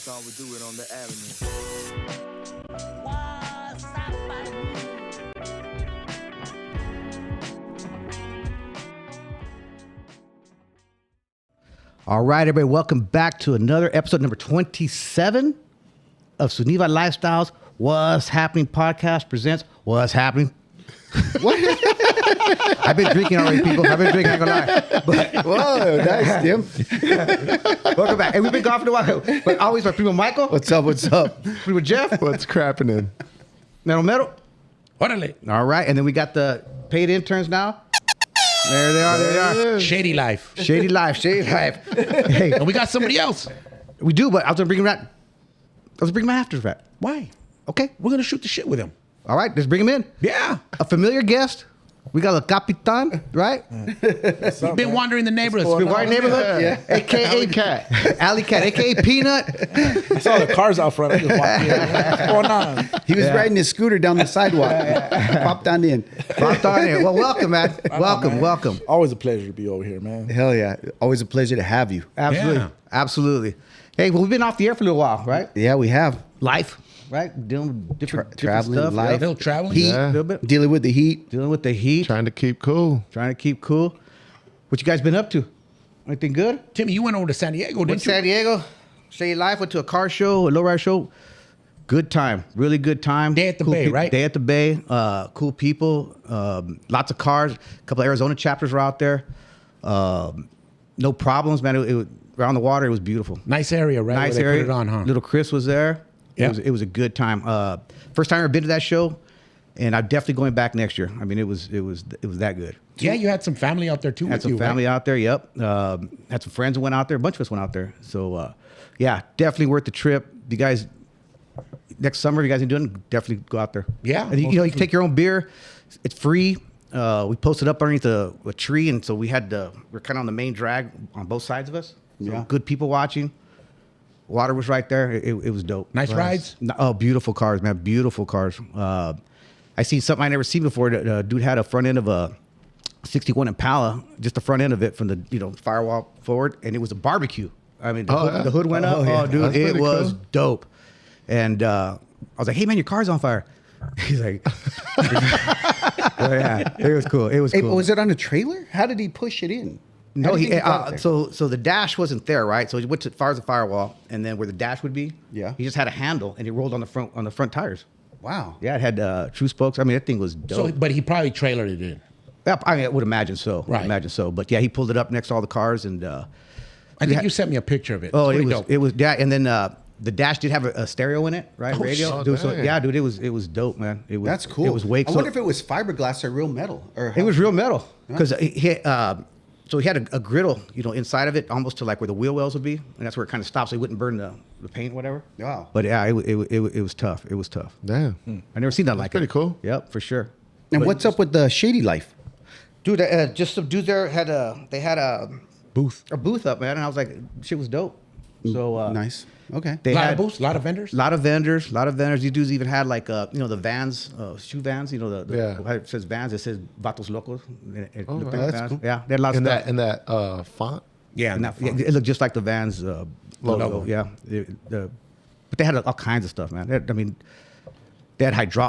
thought we'd do it on the avenue. Waas, Sappening. All right, everybody, welcome back to another episode, number 27 of SeunevA Lifestyles What's Happening podcast presents What's Happening. What? I've been drinking already, people. I've been drinking, I'm gonna lie. But, whoa, nice, Tim. welcome back. Hey, we've been gone for a while, but always my primo Michael. What's up? What's up? Primo Jeff. What's crapping in? Metal. Orale. All right, and then we got the paid interns now. There they are. There they are. Shady life. Shady life. Hey, And we got somebody else. we do, but I was gonna bring him back. I was gonna bring him after the fact. Why? Okay. We're going to shoot the shit with him. All right, let's bring him in. Yeah. A familiar guest. We got a Capitan, right? He's been wandering the neighborhood. The white neighborhood, Yeah. AKA Alley Cat, AKA Peanut. I saw the cars out front. I just walked in. What's going on? He was riding his scooter down the sidewalk. Popped on in. Popped on in. Well, welcome, man. Welcome. Always a pleasure to be over here, man. Hell yeah. Always a pleasure to have you. Absolutely. Hey, well, we've been off the air for a little while, right? Yeah, we have. Life, right? Dealing with different Traveling, stuff. life. A little traveling. Heat. A little bit. Dealing with the heat. Dealing with the heat. Trying to keep cool. Trying to keep cool. What you guys been up to? Anything good? Timmy, you went over to San Diego, Went didn't to San Diego. Stay life. Went to a car show, a lowrider show. Good time. Really good time. Day at the Cool Bay, right? Day at the Bay. Cool people. Lots of cars. A couple of Arizona chapters were out there. No problems, man. It was around the water. It was beautiful. Nice area, right? Nice Where they area. Put it on, huh? Little Chris was there. Yeah. It was a good time. First time I've ever been to that show, and I'm definitely going back next year. I mean, it was that good. Yeah, you had some family out there too. Had with some you, family right? out there. Yep. Had some friends who went out there. A bunch of us went out there. So yeah, definitely worth the trip. You guys, next summer, if you guys are doing, definitely go out there. Yeah, And you most know, you can take your own beer. It's free. We posted up underneath a tree, and so we're kind of on the main drag on both sides of us. So Yeah. good people watching. Water was right there. It was dope. Nice rides. Oh, beautiful cars, man. Beautiful cars. I seen something I never seen before. Dude had a front end of a 61 Impala, just the front end of it from the firewall forward, and it was a barbecue. I mean, the hood went up. yeah. Oh, dude, That's it pretty was cool. dope. And I was like, "Hey, man, your car's on fire." He's like, oh, "Yeah, it was cool. It was Hey, cool." was it on a trailer? How did he push it in? No, How did he get out there? so the dash wasn't there, right? So he went as far as the firewall, and then where the dash would be, Yeah. he just had a handle, and he rolled on the front tires. Wow. Yeah, it had true spokes. I mean, that thing was dope. So, but he probably trailered it in. Yeah, I mean, I would imagine so. Right. Imagine so. But yeah, he pulled it up next to all the cars, and I think you sent me a picture of it. oh, It's it pretty was dope. it was yeah, and then the dash did have a stereo in it, right? Oh, Radio. shit. Dude, so, Dang. yeah, dude, it was dope, man. It was That's cool. It was way I cool. wonder if it was fiberglass or real metal. Or It was real metal because so he had a griddle, inside of it, almost to like where the wheel wells would be, and that's where it kind of stopped, so he wouldn't burn the paint, whatever. Wow. But yeah, it was tough. It was tough. Damn. I never seen that like pretty it. cool. Yep, for sure. And what's up with the shady life? Dude, just some dudes there had a booth up, man, and I was like, shit was dope. So Nice. Okay. they A lot had of booths, a lot of vendors. a lot of vendors. These dudes even had like the Vans, shoe Vans. Yeah. It says Vans. It says Vatos Locos. Oh, Looked wow, like that's Vans. cool. Yeah, they had a lot of In stuff. that font. Yeah, And yeah, it looked just like the Vans logo. Logo. Yeah, but they had all kinds of stuff, man. They had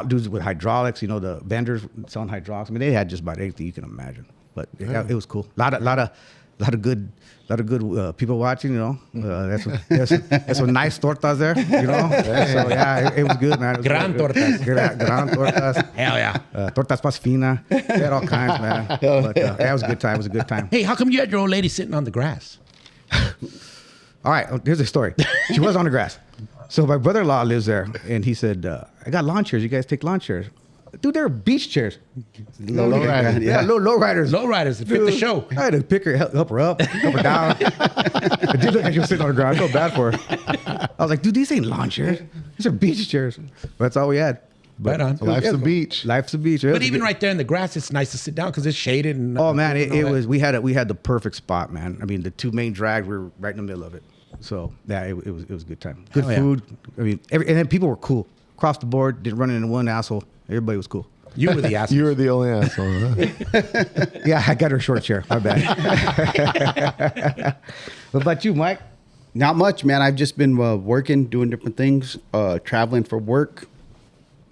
dudes with hydraulics. The vendors selling hydraulics. I mean, they had just about anything you can imagine. But it was cool. A lot of good people watching. That's some nice tortas there. So yeah, it was good, man. It was Gran really good. tortas. Gran tortas. Hell yeah. Tortas pas fina. They had all kinds, man. But that was a good time. It was a good time. Hey, how come you had your old lady sitting on the grass? All right, here's the story. She was on the grass. So my brother-in-law lives there, and he said, I got lawn chairs. You guys take lawn chairs. Dude, they're beach chairs. Lowrider. Yeah, low riders. Lowriders, it fit the show. I had to pick her, help her up, help her down. I did look like she was sitting on the ground. I felt bad for her. I was like, dude, these ain't lawn chairs. These are beach chairs. But that's all we had. Right on. Life's Yeah, a beach. Life's a beach. But even right there in the grass, it's nice to sit down because it's shaded. And Oh man, it all that. was. We had the perfect spot, man. I mean, the two main drags were right in the middle of it. So yeah, it was a good time. Good Hell yeah. food. I mean, and then people were cool across the board. Didn't run into one asshole. Everybody was cool. You were the asshole. You were the only asshole. Huh? Yeah, I got her short chair. My bad. What about you, Mike? Not much, man. I've just been working, doing different things, traveling for work.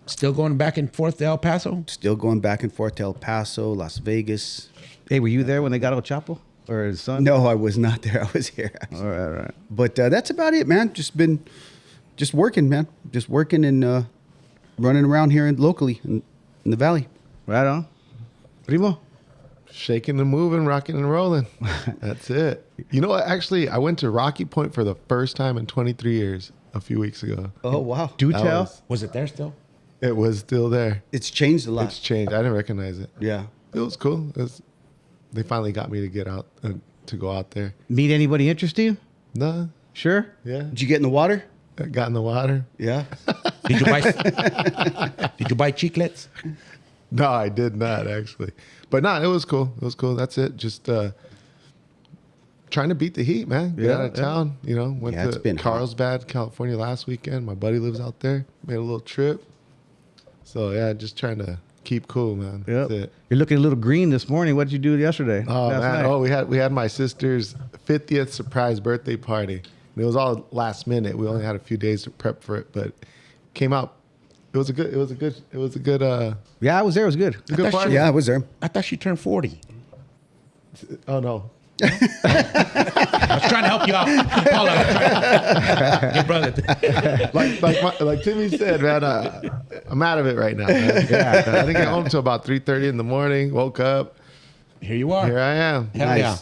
Still going back and forth to El Paso? Still going back and forth to El Paso, Las Vegas. Hey, were you there when they got El Chapo or his son? No, I was not there. I was here. Actually. All right. But that's about it, man. Just working, man. Just working and running around here locally in the valley. Right on. Primo? Shaking and moving, rocking and rolling. That's it. You know what? Actually, I went to Rocky Point for the first time in 23 years a few weeks ago. Oh, wow. Do That tell. Was it there still? It was still there. It's changed a lot. It's changed. I didn't recognize it. Yeah. It was cool. They finally got me to get out to go out there. Meet anybody interesting? Nah. Sure. Yeah. Did you get in the water? I got in the water. Yeah. Did you buy chiclets? No, I did not actually. But no, it was cool. It was cool. That's it. Just trying to beat the heat, man. Get out of town. You know, went it's to been hot. Carlsbad, California last weekend. My buddy lives out there. Made a little trip. So yeah, just trying to keep cool, man. Yep. That's it. You're looking a little green this morning. What did you do yesterday? Oh Last man! night? Oh, we had my sister's 50th surprise birthday party. And it was all last minute. We only had a few days to prep for it, but came out. It was a good. Yeah, I was there. It was good. Good party. Yeah, I was there. I thought she turned 40. Oh no. I was trying to help you out. Paula, your brother. like Timmy said, man, I'm out of it right now. Man. Yeah, I didn't get home until about 3:30 in the morning. Woke up. Here you are. Here I am. Hell Nice. yeah.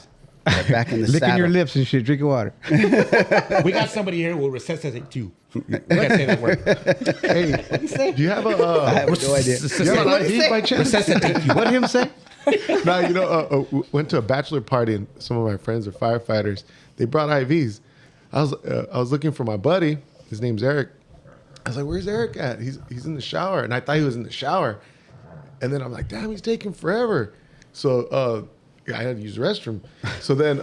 Yeah, back in the Licking saddle. your lips and shit, drinking water. We got somebody here who will resuscitate you. We can't say that word. Hey, do you have I a have no idea. do you have an IV by chance? Resuscitate you. What did him say? No, you know, went to a bachelor party and some of my friends are firefighters. They brought IVs. I was looking for my buddy. His name's Eric. I was like, "Where's Eric at? He's in the shower." And I thought he was in the shower. And then I'm like, "Damn, he's taking forever." So I had to use the restroom. So then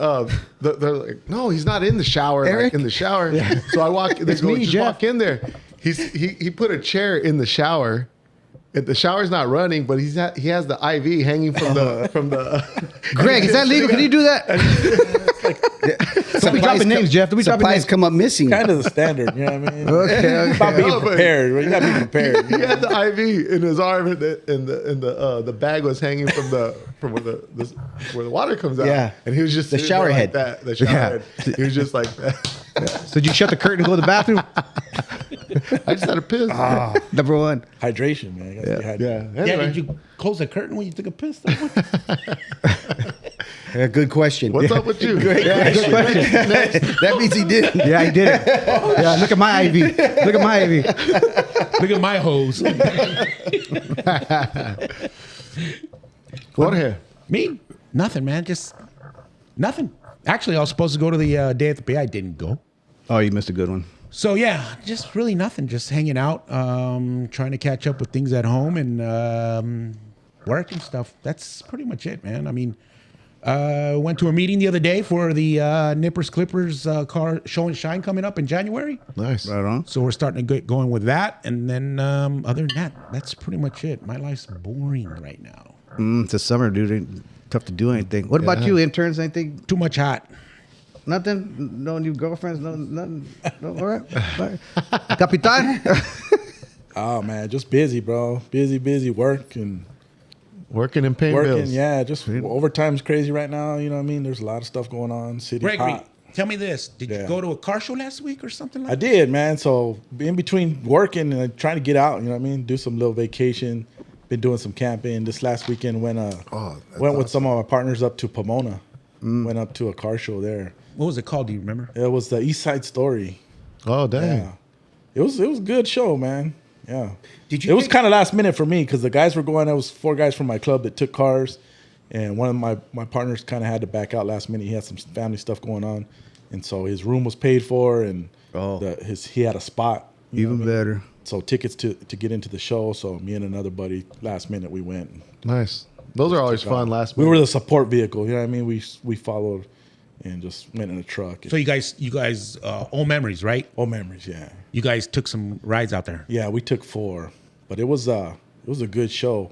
they're like, "No, he's not in the shower." Eric? Like in the shower. So I walk. They go, me, "Just Jeff." walk in there." He put a chair in the shower. The shower's not running, but he has the IV hanging from the. Greg, is that legal? Can you do that? Don't be dropping names, Jeff. Don't be dropping Supplies names. come up missing. Kind of the standard, you know what I mean? Okay. It's about being No, but- prepared. You gotta be prepared. He had the IV in his arm, and the bag was hanging from where the water comes out. Yeah. and he was just The sitting there shower like head. that. The shower head. He was just like that. So did you shut the curtain and go to the bathroom? I just had a piss. Number one. Hydration, man. You gotta be hydrated. Yeah. Yeah, Anyway, did you close the curtain when you took a piss? Good question. what's up with you? Good question. That means he did. Yeah, he did it. Yeah, look at my IV. Look at my IV. Look at my hose. Jorge. Me? Nothing, man. Just nothing. Actually, I was supposed to go to the day at the Bay. I didn't go. Oh, you missed a good one. So yeah, just really nothing. Just hanging out, trying to catch up with things at home and work and stuff. That's pretty much it, man. I mean, went to a meeting the other day for the Nippers Clippers car show and shine coming up in January. Nice. Right on. So we're starting to get going with that. And then other than that, that's pretty much it. My life's boring right now. It's a summer, dude. Ain't tough to do anything. What about you, interns? Anything? Too much hot. Nothing? No new girlfriends? No, nothing? No, all right. All right. Capitan? Oh man, just busy, bro. Busy, working. Working and paying bills. Yeah, just overtime's crazy right now. You know what I mean? There's a lot of stuff going on. City Gregory, hot. tell me this. Did you Yeah. go to a car show last week or something like I that? did, man. So in between working and trying to get out, you know what I mean? Do some little vacation. Been doing some camping. This last weekend went with some of my partners up to Pomona. Went up to a car show there. What was it called? Do you remember? It was the East Side Story. Oh dang. Yeah. It was a good show, man. Yeah. Did you It was take- kind of last minute for me because the guys were going. There was 4 guys from my club that took cars, and one of my partners kind of had to back out last minute. He had some family stuff going on, and so his room was paid for, and he had a spot. You know Even what I mean? better. So tickets to get into the show. So me and another buddy, last minute we went. Nice. Those are always fun. Last We minute. were the support vehicle. You know what I mean? We followed and just went in a truck. So you guys, old memories, right? Oh, memories, yeah. You guys took some rides out there. Yeah, we took 4, but it was a good show.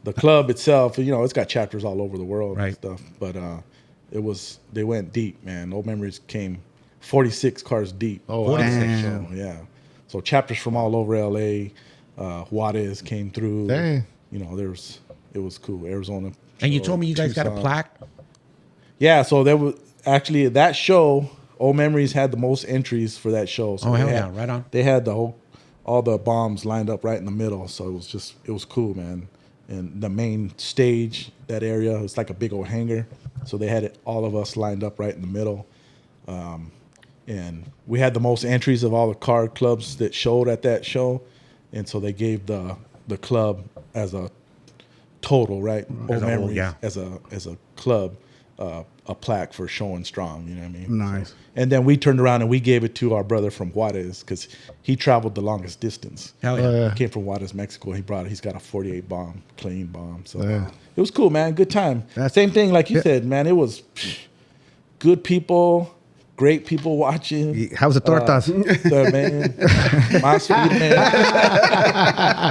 The club itself, you know, it's got chapters all over the world and Right. stuff. But they went deep, man. Old Memories came 46 cars deep. Oh, wow. 46 Damn. show, yeah. So chapters from all over LA, Juarez came through. Dang. You know, it was cool. Arizona. And you told me you guys got a Tucson. plaque. Yeah, so there was actually that show. Old Memories had the most entries for that show. So Oh, hell they yeah, had- right on. They had all the bombs lined up right in the middle. So it was cool, man. And the main stage, that area, it's like a big old hangar. So they had all of us lined up right in the middle. And we had the most entries of all the car clubs that showed at that show. And so they gave the club as a total, right? Old a whole, Memories yeah. as a club, a plaque for showing strong. You know what I mean? Nice. And then we turned around and we gave it to our brother from Juarez because he traveled the longest distance. Hell yeah. He came from Juarez, Mexico. He's got a 48 bomb, clean bomb. So Yeah. it was cool, man. Good time. That's- Same thing, like you Yeah. said, man. It was good people, great people watching. How's the tortas? The man, más firme.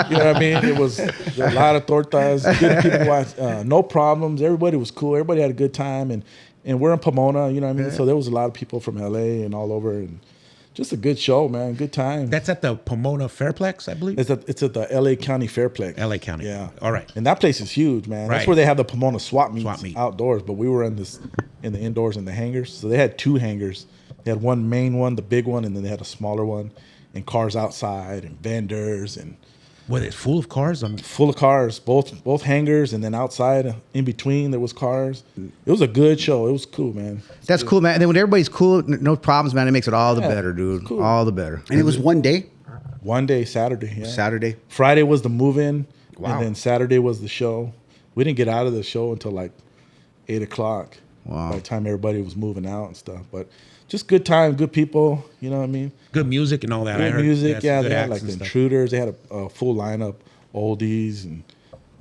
You know what I mean? It was a lot of tortas. Good people watch. No problems. Everybody was cool. Everybody had a good time, and we're in Pomona. You know what I mean? So there was a lot of people from LA and all over, and just a good show, man. Good time. That's at the Pomona Fairplex, I believe. It's at the LA County Fairplex. LA County. Yeah. All right. And that place is huge, man. That's Right. where they have the Pomona swap meets Swap meet. outdoors. But we were in the indoors in the hangars. So they had 2 hangars. They had one main one, the big one, and then they had a smaller one, and cars outside and vendors and Was it full of cars? full of cars, both hangars, and then outside in between there was cars. It was a good show. It was cool, man. That's cool, man. And then when everybody's cool, no problems, man, it makes it all the Yeah, better, dude. cool. All the better. And it was one day, One day, Saturday. Yeah. Saturday. Friday was the move-in, Wow. and then Saturday was the show. We didn't get out of the show until like 8 o'clock. Wow. By the time everybody was moving out and stuff, but just good time, good people. You know what I mean? Good music and all that. I Good heard music. some Yeah, good they had acts like and the stuff. Intruders. They had a full lineup, oldies, and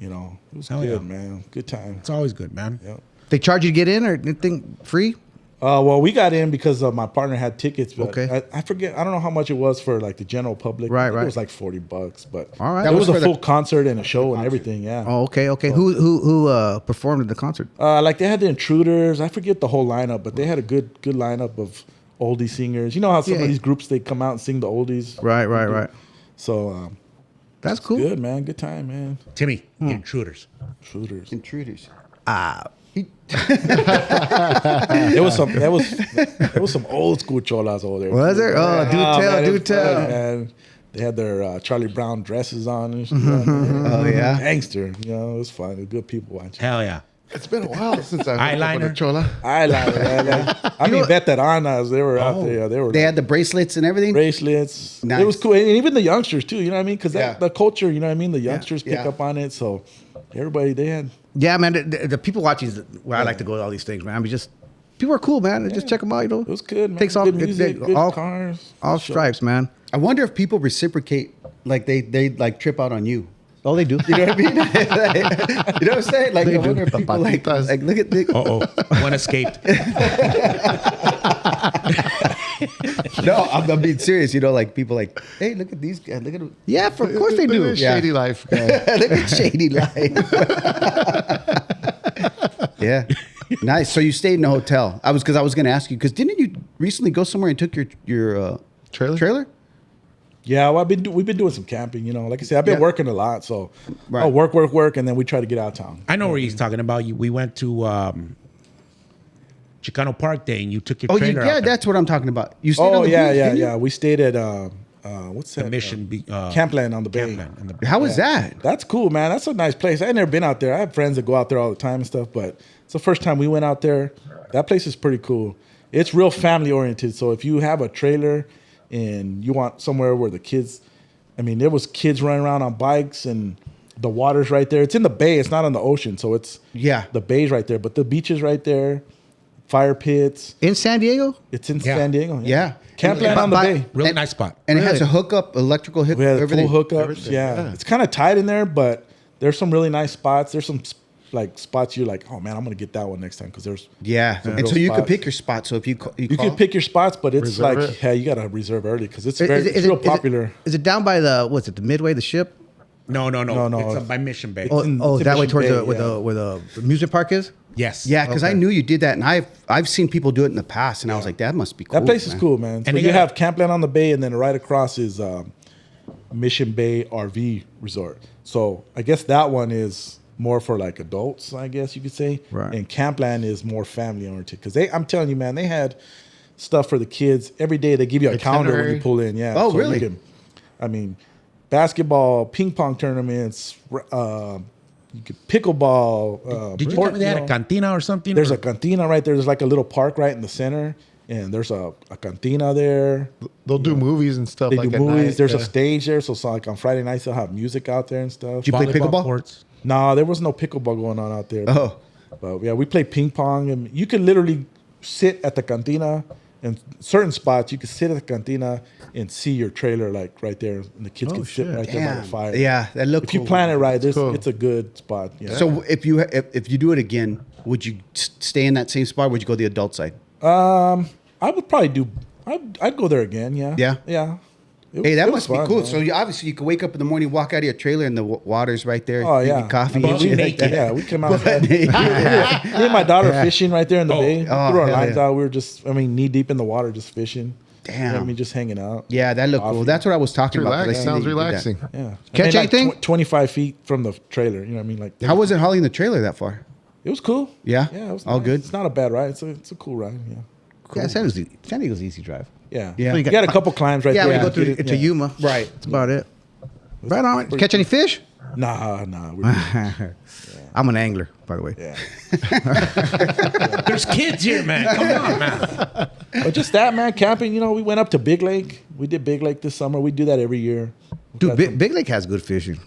it was Hell good, yeah. man. Good time. It's always good, man. Yeah. They charge you to get in or anything free? Well, we got in because my partner had tickets. But Okay. I forget. I don't know how much it was for like the general public. Right, I think right. It was like $40, but All right. it That was was a for full the- concert and a show and everything. Yeah. Oh, okay, okay. Who performed at the concert? Like they had the Intruders. I forget the whole lineup, but they had a good lineup of oldie singers. You know how some Yeah. of these groups they come out and sing the oldies. Right. So That's cool. good, man. Good time, man. Timmy, Intruders. Intruders. Intruders. There was some old school cholas over there. Was there? Oh, do Oh, tell, man, it do was fun, tell. man. They had their Charlie Brown dresses on and shit. Oh, yeah. Gangster. It was fun. It was good people watching. Hell yeah. It's been a while since I've Eyeliner. a chola. I like it. I mean, veteranas, they were out there. They were They had the bracelets and everything. bracelets. Nice. It was cool. And even the youngsters, too. You know what I mean? Because Yeah. the culture, you know what I mean? The youngsters pick Yeah. up on it. So everybody, they had. Yeah, man. The people watching is where I like to go to all these things, man. I mean, just people are cool, man. Just check them out, It was good, man. Takes all good music, good all cars. all Show. stripes, man. I wonder if people reciprocate, like they like trip out on you. Oh, they do. You know what I mean? You know what I'm saying? Like, I wonder if people like look at the. One escaped. No, I'm being serious. Like people like, hey, look at these guys. Look at them. Yeah, of course they Look at do. this Yeah. Shady life guy. Look at Shady Life. Yeah. Nice. So you stayed in a hotel. I was going to ask you, because didn't you recently go somewhere and took your Trailer? Yeah, well, we've been doing some camping. Like I said, I've been Yeah. working a lot, so Right. I'll work, and then we try to get out of town. I know where he's talking about. We went to Chicano Park Day, and you took your Oh, trailer out yeah, there. that's what I'm talking about. You stayed on Oh the yeah, beach, yeah, didn't you? yeah. We stayed at what's that? The Mission Campland on the bay. Campland and the- How was that? That's cool, man. That's a nice place. I've never been out there. I have friends that go out there all the time and stuff, but it's the first time we went out there. That place is pretty cool. It's real family oriented. So if you have a trailer and you want somewhere where the kids, there was kids running around on bikes and the water's right there. It's in the bay. It's not on the ocean. So it's Yeah. the bay's right there, but the beach is right there. Fire pits. In San Diego? It's in Yeah. San Diego. Yeah. Campland on the bay. Really nice spot. And it has Really? a hookup, electrical hookup, We had everything. full hookups. Everything, Yeah. yeah. It's kind of tight in there, but there's some really nice spots. There's some like spots you're like, oh man, I'm gonna get that one next time because there's Yeah. some And real so you could spots. pick your spot. So if you You call, can pick your spots, but it's Reserve like it. yeah, you gotta reserve early because it's Is real it- popular. Is it down by the what's it? The Midway, the ship? No. No. It's by Mission Bay. Oh, it's in that way Mission towards Bay, where the amusement park is. Yes. Yeah, because I Okay. knew you did that, and I've seen people do it in the past, and I was like, that must be cool. That place is man. cool, man. So they you got- have Campland on the Bay, and then right across is Mission Bay RV Resort. So I guess that one is more for like adults, I guess you could say. Right. And Campland is more family oriented because I'm telling you, man, they had stuff for the kids every day. They give you a calendar when Itinerary? you pull in. Yeah. Oh, So really? I mean, basketball, ping pong tournaments. You could pickleball. Did you tell me they had a know. cantina or something? There's or? a cantina right there. There's like a little park right in the center, and there's a cantina there. They'll do movies and stuff They like do at movies. night, There's yeah. a stage there, so like on Friday nights they'll have music out there and stuff. Did you play volleyball pickleball? courts. Nah, there was no pickleball going on out there. Oh. But yeah, we play ping pong, and you could literally sit at the cantina. In certain spots, you could sit at the cantina and see your trailer like right there, and the kids Oh, can sit shit. right there by the Damn. fire. Yeah, that looked If you cool. plan it right, cool. it's a good spot. Yeah. So if you do it again, would you stay in that same spot? Or would you go the adult side? I would probably do. I'd go there again. Yeah. Yeah? Yeah. Hey, that must be fun, cool. man. So obviously you could wake up in the morning, walk out of your trailer, and the water's right there. Oh, give you yeah. coffee. Butt and shit like naked. that. Yeah, we came out. Butt naked. Me and my daughter fishing right there in the bay. We Oh, threw our hell lines yeah. out. We were just, knee deep in the water, just fishing. Damn. You know what I mean, just hanging out. Yeah, that looked cool. Coffee. That's what I was talking about. 'cause I Relax. seen Sounds that you did that. relaxing. Yeah. Catch And anything? 25 feet from the trailer. You know what I mean? Like, How was it hauling the trailer that far? it was cool. Yeah? Yeah. It was All nice. good? It's not a bad ride. It's a cool ride. Yeah. Yeah, San Diego's easy drive. Yeah. Yeah. You got a couple climbs right Yeah, there. we go through Get it- to yeah. Yuma. Right. That's about it. Right on. Catch any fish? Nah. We're I'm an angler, by the way. yeah. There's kids here, man. Come on, man. But just that, man. Camping, we went up to Big Lake. We did Big Lake this summer. We do that every year. We Dude, got Big, some- Big Lake has good fishing.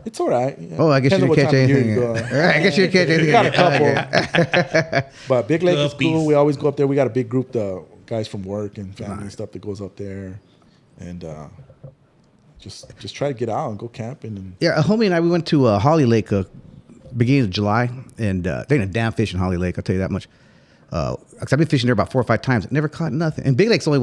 It's all right. Yeah. Oh, I guess Depends you on didn't what catch time of year anything. you go. I guess you didn't catch anything. We got a couple. Okay. But Big Lake is Guppies. cool. We always go up there. We got a big group, the guys from work and family and stuff that goes up there, and just try to get out and go camping. And Yeah, a homie and I, we went to Holly Lake beginning of July, and they ain't a damn fish in Holly Lake, I'll tell you that much. 'Cause I've been fishing there about 4 or 5 times, never caught nothing. And Big Lake's only,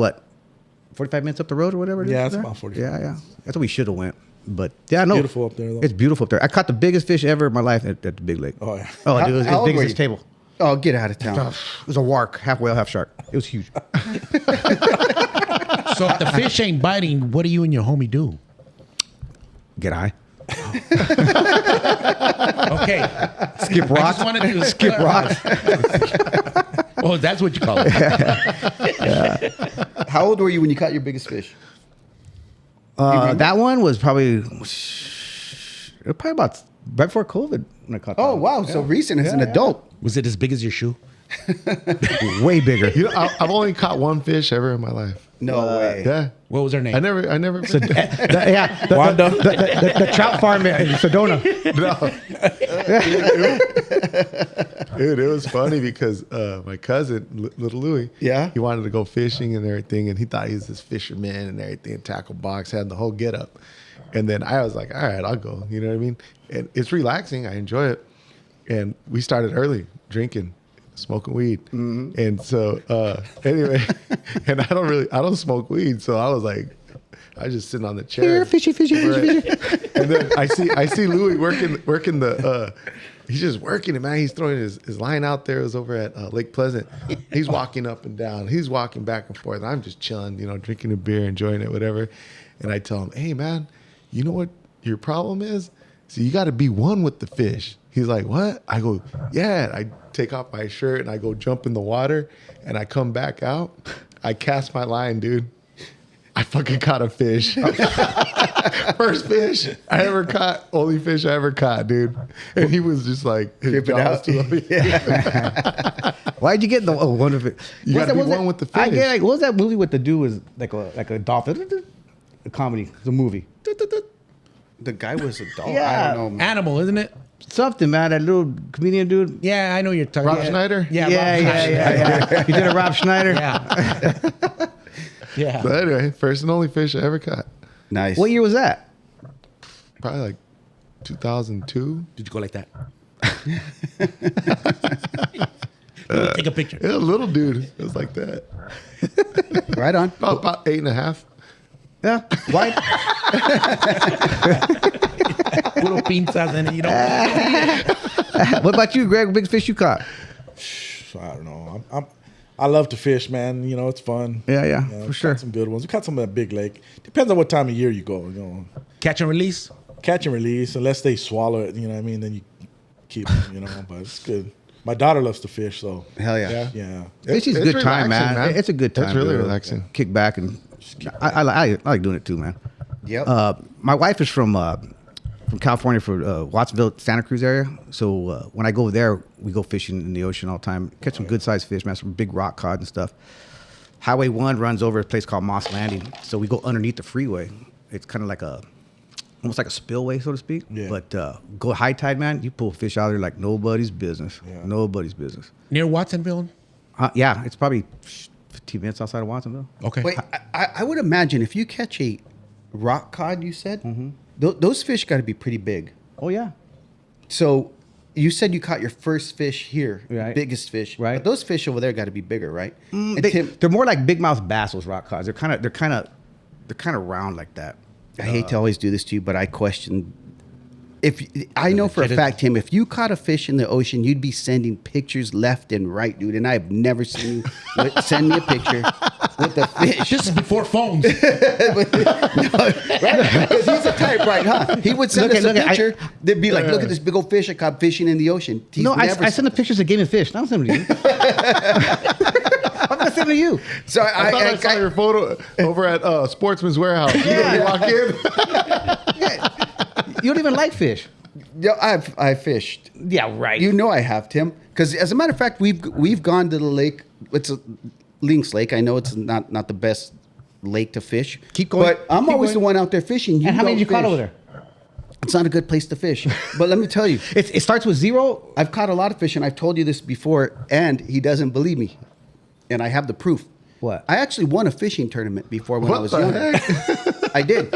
45 minutes up the road or whatever it is? Yeah, it's there? about 45 Yeah, yeah. minutes. That's what we should have went. But yeah, I know. beautiful up there, though. It's beautiful up there. I caught the biggest fish ever in my life at the Big Lake. Oh, yeah. Oh, How- dude, it was how as old big were as this you? table. Oh, get out of town. It was a wark, half whale, half shark. It was huge. So if the fish ain't biting, what do you and your homie do? Get high. Okay. Skip I rocks. just wanted to Skip rocks. Oh, that's what you call it. How old were you when you caught your biggest fish? That one was probably about right before COVID when I caught that. Oh, one. wow. So recent as an adult. Was it as big as your shoe? Way bigger. I've only caught one fish ever in my life. No way. Yeah. What was her name? I never. Yeah, Wanda. the trout farm in Sedona. Dude, it was funny because my cousin, little Louie, Yeah? he wanted to go fishing and everything, and he thought he was this fisherman and everything, tackle box, had the whole get up. And then I was like, all right, I'll go. You know what I mean? And it's relaxing. I enjoy it. And we started early drinking, smoking weed. And so anyway, and I don't smoke weed. So I was like, I just sitting on the chair. Here, fishy. Right. And then I see Louis working the he's just working it, man. He's throwing his line out there. It was over at Lake Pleasant. He's walking up and down. He's walking back and forth. I'm just chilling, drinking a beer, enjoying it, whatever. And I tell him, hey man, you know what your problem is? So you got to be one with the fish. He's like, what? I go, yeah. I take off my shirt and I go jump in the water and I come back out. I cast my line, dude. I fucking caught a fish. First fish I ever caught. Only fish I ever caught, dude. And he was just like, his Tripping jaw was out. too low. Why'd you get the one of it? You What's gotta that- be what's one that- with the I finish. get what was that movie with the dude was like a dolphin? A comedy. It's a movie. The guy was a dog. Yeah. I don't know. Animal, isn't it? Something, man. That little comedian dude. Yeah, I know you're talking. Rob yeah. Schneider? Yeah, Yeah, Rob yeah. Schneider. You did a Rob Schneider. Yeah. Yeah. But anyway, first and only fish I ever caught. Nice. What year was that? Probably like 2002. Did you go like that? Take a picture. Yeah, little dude. It was like that. Right on. About 8.5. Yeah. Why? Little pinzas in it, you know. What about you, Greg? What big fish you caught? I don't know. I love to fish, man. You know, it's fun. Yeah, You know, for we sure. caught some good ones. We caught some of that big lake. Depends on what time of year you go. You know, Catch and release. catch and release. Unless they swallow it, you know what I mean. Then you keep it. You know, but it's good. My daughter loves to fish, so Hell yeah. yeah. Fishing's a It's good time, relaxing, man. It's a good time. It's really to relaxing. Kick back and I like doing it too, man. Yep. My wife is from California, for Wattsville, Santa Cruz area. So when I go there, we go fishing in the ocean all the time. Catch some good sized fish, man. Some big rock cod and stuff. Highway 1 runs over a place called Moss Landing. So we go underneath the freeway. It's kind of like almost like a spillway, so to speak. Yeah. But go high tide, man. You pull fish out of there like nobody's business. Yeah. Nobody's business. Near Watsonville. Yeah, it's probably 15 minutes outside of Watsonville. Okay. Wait, I would imagine if you catch a rock cod, you said, those fish got to be pretty big. Oh yeah. So you said you caught your first fish here, Right. biggest fish. Right. But those fish over there got to be bigger, right? And They're more like big mouth bass. Those rock cods. They're kind of round like that. I hate to always do this to you, but I question. If I know for a fact, Tim, if you caught a fish in the ocean, you'd be sending pictures left and right, dude. And I have never seen you send me a picture with the fish. This is before phones. Because he's a type, right? Huh? He would send us a picture. They'd be like, "Look at this big old fish I caught fishing in the ocean." He's No, I never send the pictures of game and fish. Not send them to you. I'm gonna send them to you. So I thought I saw your photo over at Sportsman's Warehouse. You walk in. You don't even like fish. Yeah, I fished. Yeah, right. You know I have, Tim. Because as a matter of fact, we've gone to the lake. It's a Lynx Lake. I know it's not the best lake to fish. Keep going. But I'm Keep always going. the one out there fishing. You And how many don't did you caught fish. over there? It's not a good place to fish. But let me tell you, It starts with 0. I've caught a lot of fish, and I've told you this before, and he doesn't believe me. And I have the proof. What? I actually won a fishing tournament before when I What was the younger. heck? I did.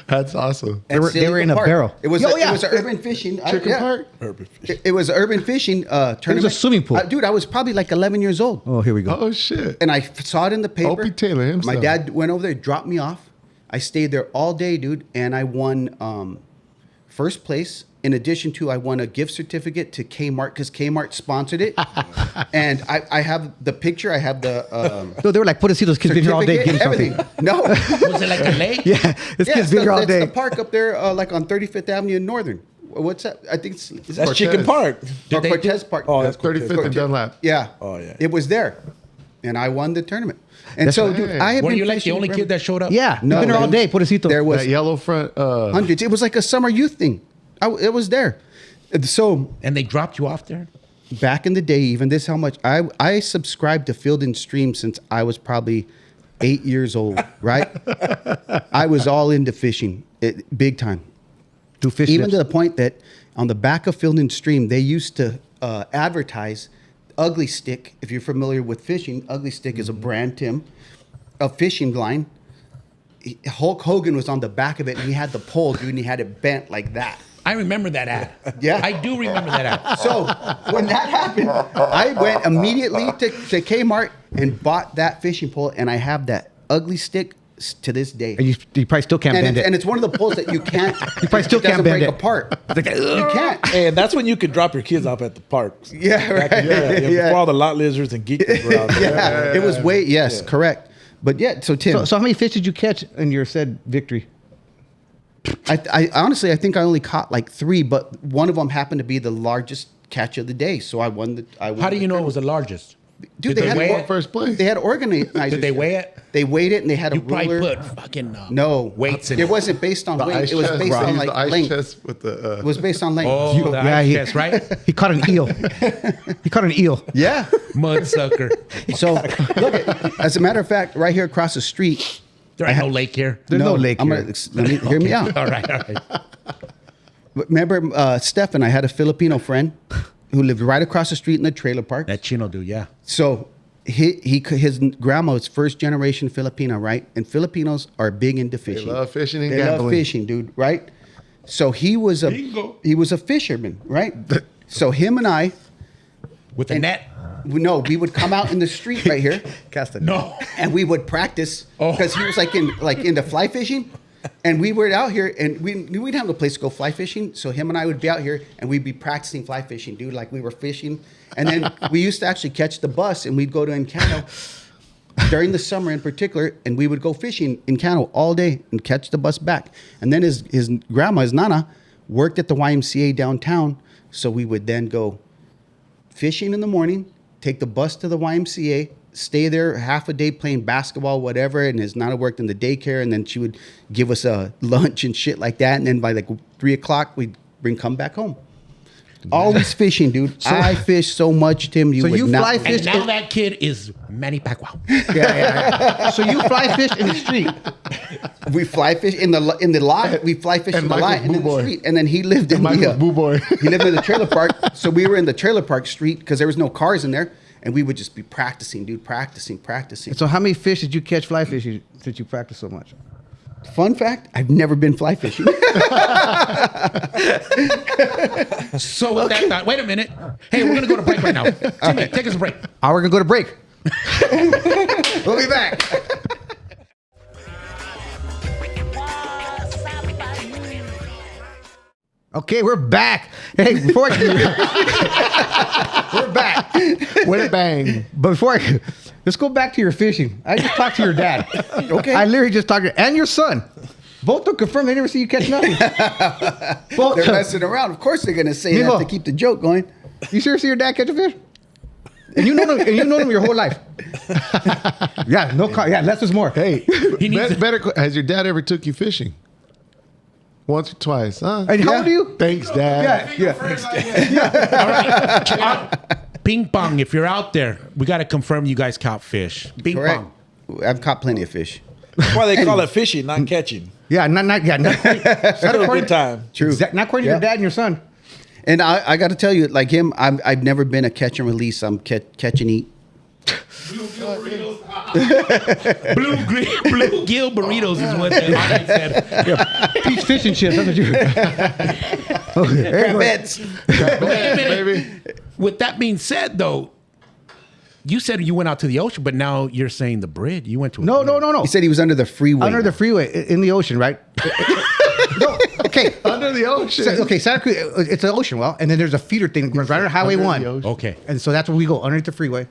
That's awesome. They were At Silly in a Park. barrel. It was Oh, it yeah. was an urban fishing Chicken Park? Urban fish. It was an urban fishing tournament. swimming pool. Dude, I was probably like 11 years old. Oh, here we go. Oh shit. And I saw it in the paper. Opie Taylor himself. My dad went over there, dropped me off. I stayed there all day, dude, and I won first place. In addition to, I won a gift certificate to Kmart because Kmart sponsored it. And I have the picture. I have the No, they were like, put us see those kids been here all day getting everything. something. No. Was it like a lake? Yeah, this kid's been here all it's day. the park up there, like on 35th Avenue in Northern. What's that? I think it's That's Cortez. Chicken Park. or Cortez Park. Oh, That's 35th and Dunlap. Yeah. Oh, yeah. It was there. And I won the tournament. And so, dude, I have Were been you like the fishing only forever. kid that showed up? Yeah, No, you've been here all there- day. Pobrecito. There was That yellow front. hundreds. It was like a summer youth thing. It was there. So And they dropped you off there? back in the day, even this how much I subscribed to Field and Stream since I was probably 8 years old, right? I was all into fishing, big time. Do fish Even tips. to the point that on the back of Field and Stream, they used to advertise Ugly Stick. If you're familiar with fishing, Ugly Stick is a brand, Tim, a fishing line. Hulk Hogan was on the back of it, and he had the pole, dude, and he had it bent like that. I remember that ad. Yeah. I do remember that ad. So when that happened, I went immediately to Kmart and bought that fishing pole, and I have that Ugly Stick to this day. And you probably still can't bend it. And it's one of the poles that you can't. You probably still it doesn't can't bend break it. apart. It's like, You can't. And that's when you could drop your kids off at the park. Yeah, right. Before all the lot lizards and geekers were out there. Yeah, it was way correct. But yeah, so Tim, so how many fish did you catch in your said victory? I honestly I think I only caught like 3, but one of them happened to be the largest catch of the day. So I won How do you know it was the largest? Dude, Did they they had weigh What it? first place? They had organizers. Did they weigh it? They weighed it, and they had You a ruler. probably put fucking No weights in it. it. wasn't based on The weight. ice It was chest. based Right. on Use like the ice length. chest with the. It was based on length. Oh, the ice chest, right? He caught an eel. He caught an eel. Yeah. Mud sucker. So look, as a matter of fact, right here across the street. There ain't no lake here. There's no lake I'm here. gonna, let me hear me out. All right. Remember, Steph and I had a Filipino friend who lived right across the street in the trailer park. That Chino dude, yeah. So his grandma was first generation Filipino, right? And Filipinos are big into fishing. love fishing and They love gambling. fishing, dude, right? So he was a fisherman, right? So him and I, With a net. we would come out in the street right here, Cast a No. and we would practice Oh. because he was like into fly fishing. And we were out here, and we'd have no place to go fly fishing. So him and I would be out here, and we'd be practicing fly fishing, dude. Like we were fishing, and then we used to actually catch the bus, and we'd go to Encano during the summer in particular, and we would go fishing in Encano all day and catch the bus back. And then his grandma, his nana, worked at the YMCA downtown, so we would then go fishing in the morning, take the bus to the YMCA, stay there half a day playing basketball, whatever. And his nana worked in the daycare, and then she would give us a lunch and shit like that. And then by like 3 o'clock, we'd come back home. Always fishing, dude. I fish so much, Tim. You So would you not. fly And fish? now that kid is Manny Pacquiao. Yeah. So you fly fish in the street? We fly fish in the lot. We fly fish And in the Michael's lot and in the Boo Boy. street. And then he lived in Michael's the Boo Boy. he lived in the trailer park. So we were in the trailer park street because there was no cars in there, and we would just be practicing, dude, practicing. So how many fish did you catch fly fishing since you practice so much? Fun fact: I've never been fly fishing. So with that, wait a minute. Hey, we're gonna go to break right now. Timmy, take us a break. We're gonna go to break. We'll be back. Okay, we're back. Hey, before we're back. With a bang. But let's go back to your fishing. I just talked to your dad. Okay. I literally just talked to and your son. Both will confirm they never see you catch nothing. Both. They're messing around. Of course, they're gonna say Nemo. that to keep the joke going. You seriously your dad catch a fish? And you know them. And you know them your whole life. Yeah, yeah, less is more. Hey, needs better. Has your dad ever took you fishing? Once or twice, huh? And how old are you? Thanks, Dad. Yeah. All right. Ping pong, if you're out there, we got to confirm you guys caught fish. Ping Correct. pong. I've caught plenty of fish. That's why they call it fishing, not catching. Yeah, not Still a good time. True. Not according to your dad and your son. And I got to tell you, like him, I've never been a catch and release. I'm catch and eat. Bluegill burritos is what they said. Peach fish and chips. That's what you. Cravettes. Wait a minute. Baby. With that being said, though, you said you went out to the ocean, but now you're saying the bridge. You went to a No. He said he was under the freeway. Under the freeway in the ocean, right? No, okay. Under the ocean. Okay, Santa Cruz, it's an ocean well, and then there's a feeder thing that runs right under Highway Under 1. the ocean. Okay. And so that's where we go, underneath the freeway.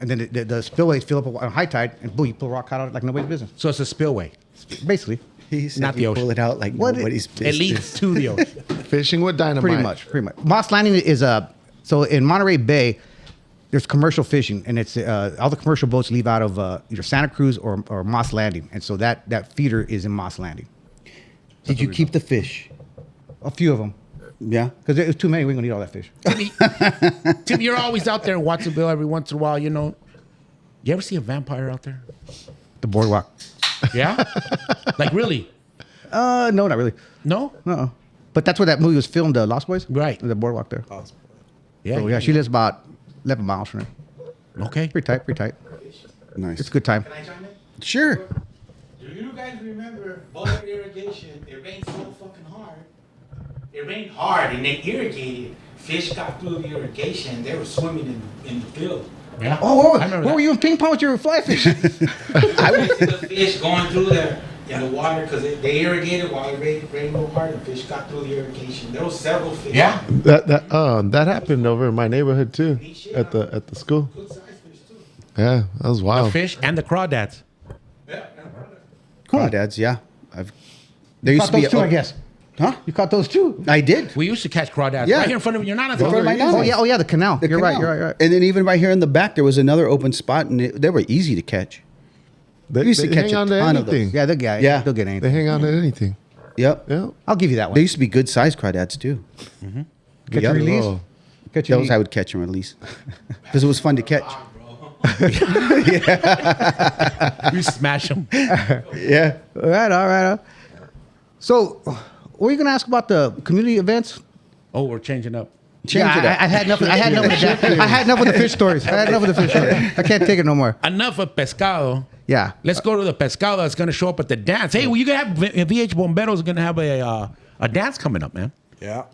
And then the spillways fill up on high tide, and boom, you pull a rock out like nobody's business. So it's a spillway. Basically. He said Not the you ocean. pull it out like What nobody's It business. leads to the ocean. Fishing with dynamite. Pretty much. Moss Landing is so in Monterey Bay, there's commercial fishing, and it's all the commercial boats leave out of either Santa Cruz or Moss Landing, and so that feeder is in Moss Landing. Did you keep the fish? A few of them, Yeah. because there's too many. We ain't gonna eat all that fish. Tim, you're always out there in Watsonville every once in a while, you know. You ever see a vampire out there? The boardwalk. Yeah? Like, really? No, not really. No? Uh-uh. But that's where that movie was filmed, Lost Boys. Right. The boardwalk there. Yeah. So yeah, she lives about 11 miles from there. Okay. Pretty tight. Nice. It's a good time. Can I chime in? Sure. Do you guys remember boiler irrigation? It rained so fucking hard. It rained hard and they irrigated. Fish got through the irrigation and they were swimming in the field. Yeah. Oh, I remember where were that. you in ping pong with your fly fishing? The fish going through there in the water because they irrigated while it rained real hard and fish got through the irrigation. There were several fish. Yeah. That happened over in my neighborhood too, at the school. Good sized fish too. Yeah, that was wild. Fish and the crawdads. Yeah. Crawdads, yeah. There used Caught to be those too, I guess. Huh? You caught those too. I did. We used to catch crawdads Yeah. right here in front of you. You're not In front of my nana. Oh yeah, the canal. The You're canal. right. And then even right here in the back, there was another open spot, and they were easy to catch. They, We used to they catch hang a on to ton of those. anything. Yeah, they'll get Yeah. anything. They hang on to anything. Yep. Yeah. I'll give you that one. There used to be good sized crawdads too. Catch Yeah. and release. Oh. Catch and Those I would catch and release because it was fun to catch. We smash them. Yeah. All right. So, what are you gonna ask about the community events? Oh, we're changing up. Change it up. I had enough. I had enough of the fish stories. I can't take it no more. Enough of pescado. Yeah. Let's go to the pescado that's going to show up at the dance. Hey, well, you gonna have VH Bomberos are going to have a dance coming up, man. Yeah.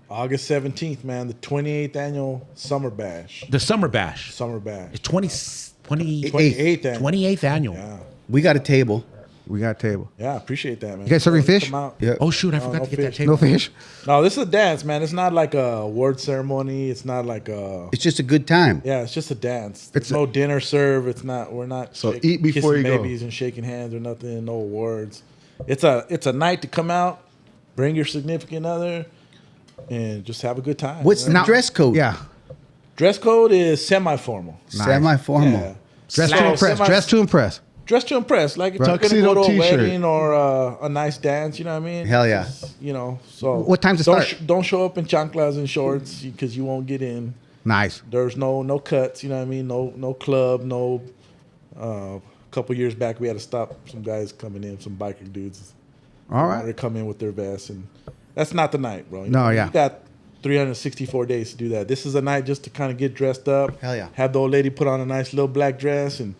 August 17th, man, the 28th annual Summer Bash. The Summer Bash. Summer Bash. It's 28th 28th annual. 28th annual. Yeah. We got a table We got a table. Yeah, I appreciate that, man. You guys serving fish? Come out. Yeah. Oh shoot, I No, forgot no to get that fish. table. No fish. No, this is a dance, man. It's not like a award ceremony. It's not like a. It's just a good time. Yeah, it's just a dance. There's It's no dinner serve. It's not. We're not. So eat before kissing you go. babies and shaking hands or nothing. No awards. It's a night to come out, bring your significant other, and just have a good time. What's you know? the dress code? Yeah. Dress code is semi-formal. Nice. Semi-formal. Yeah. Dress So to impress. semi- Dress to impress. Dress to impress. Like if you're Tuxedo gonna go to a t-shirt. wedding or a nice dance, you know what I mean? Hell yeah. Just, you know. So What time's it don't start? don't show up in chanclas and shorts because you won't get in. Nice. There's no cuts, you know what I mean? No club, no. A couple years back, we had to stop some guys coming in, some biker dudes. All Wanted to right. come in with their vests, and that's not the night, bro. No, yeah. You got 364 days to do that. This is a night just to kind of get dressed up. Hell yeah. Have the old lady put on a nice little black dress and,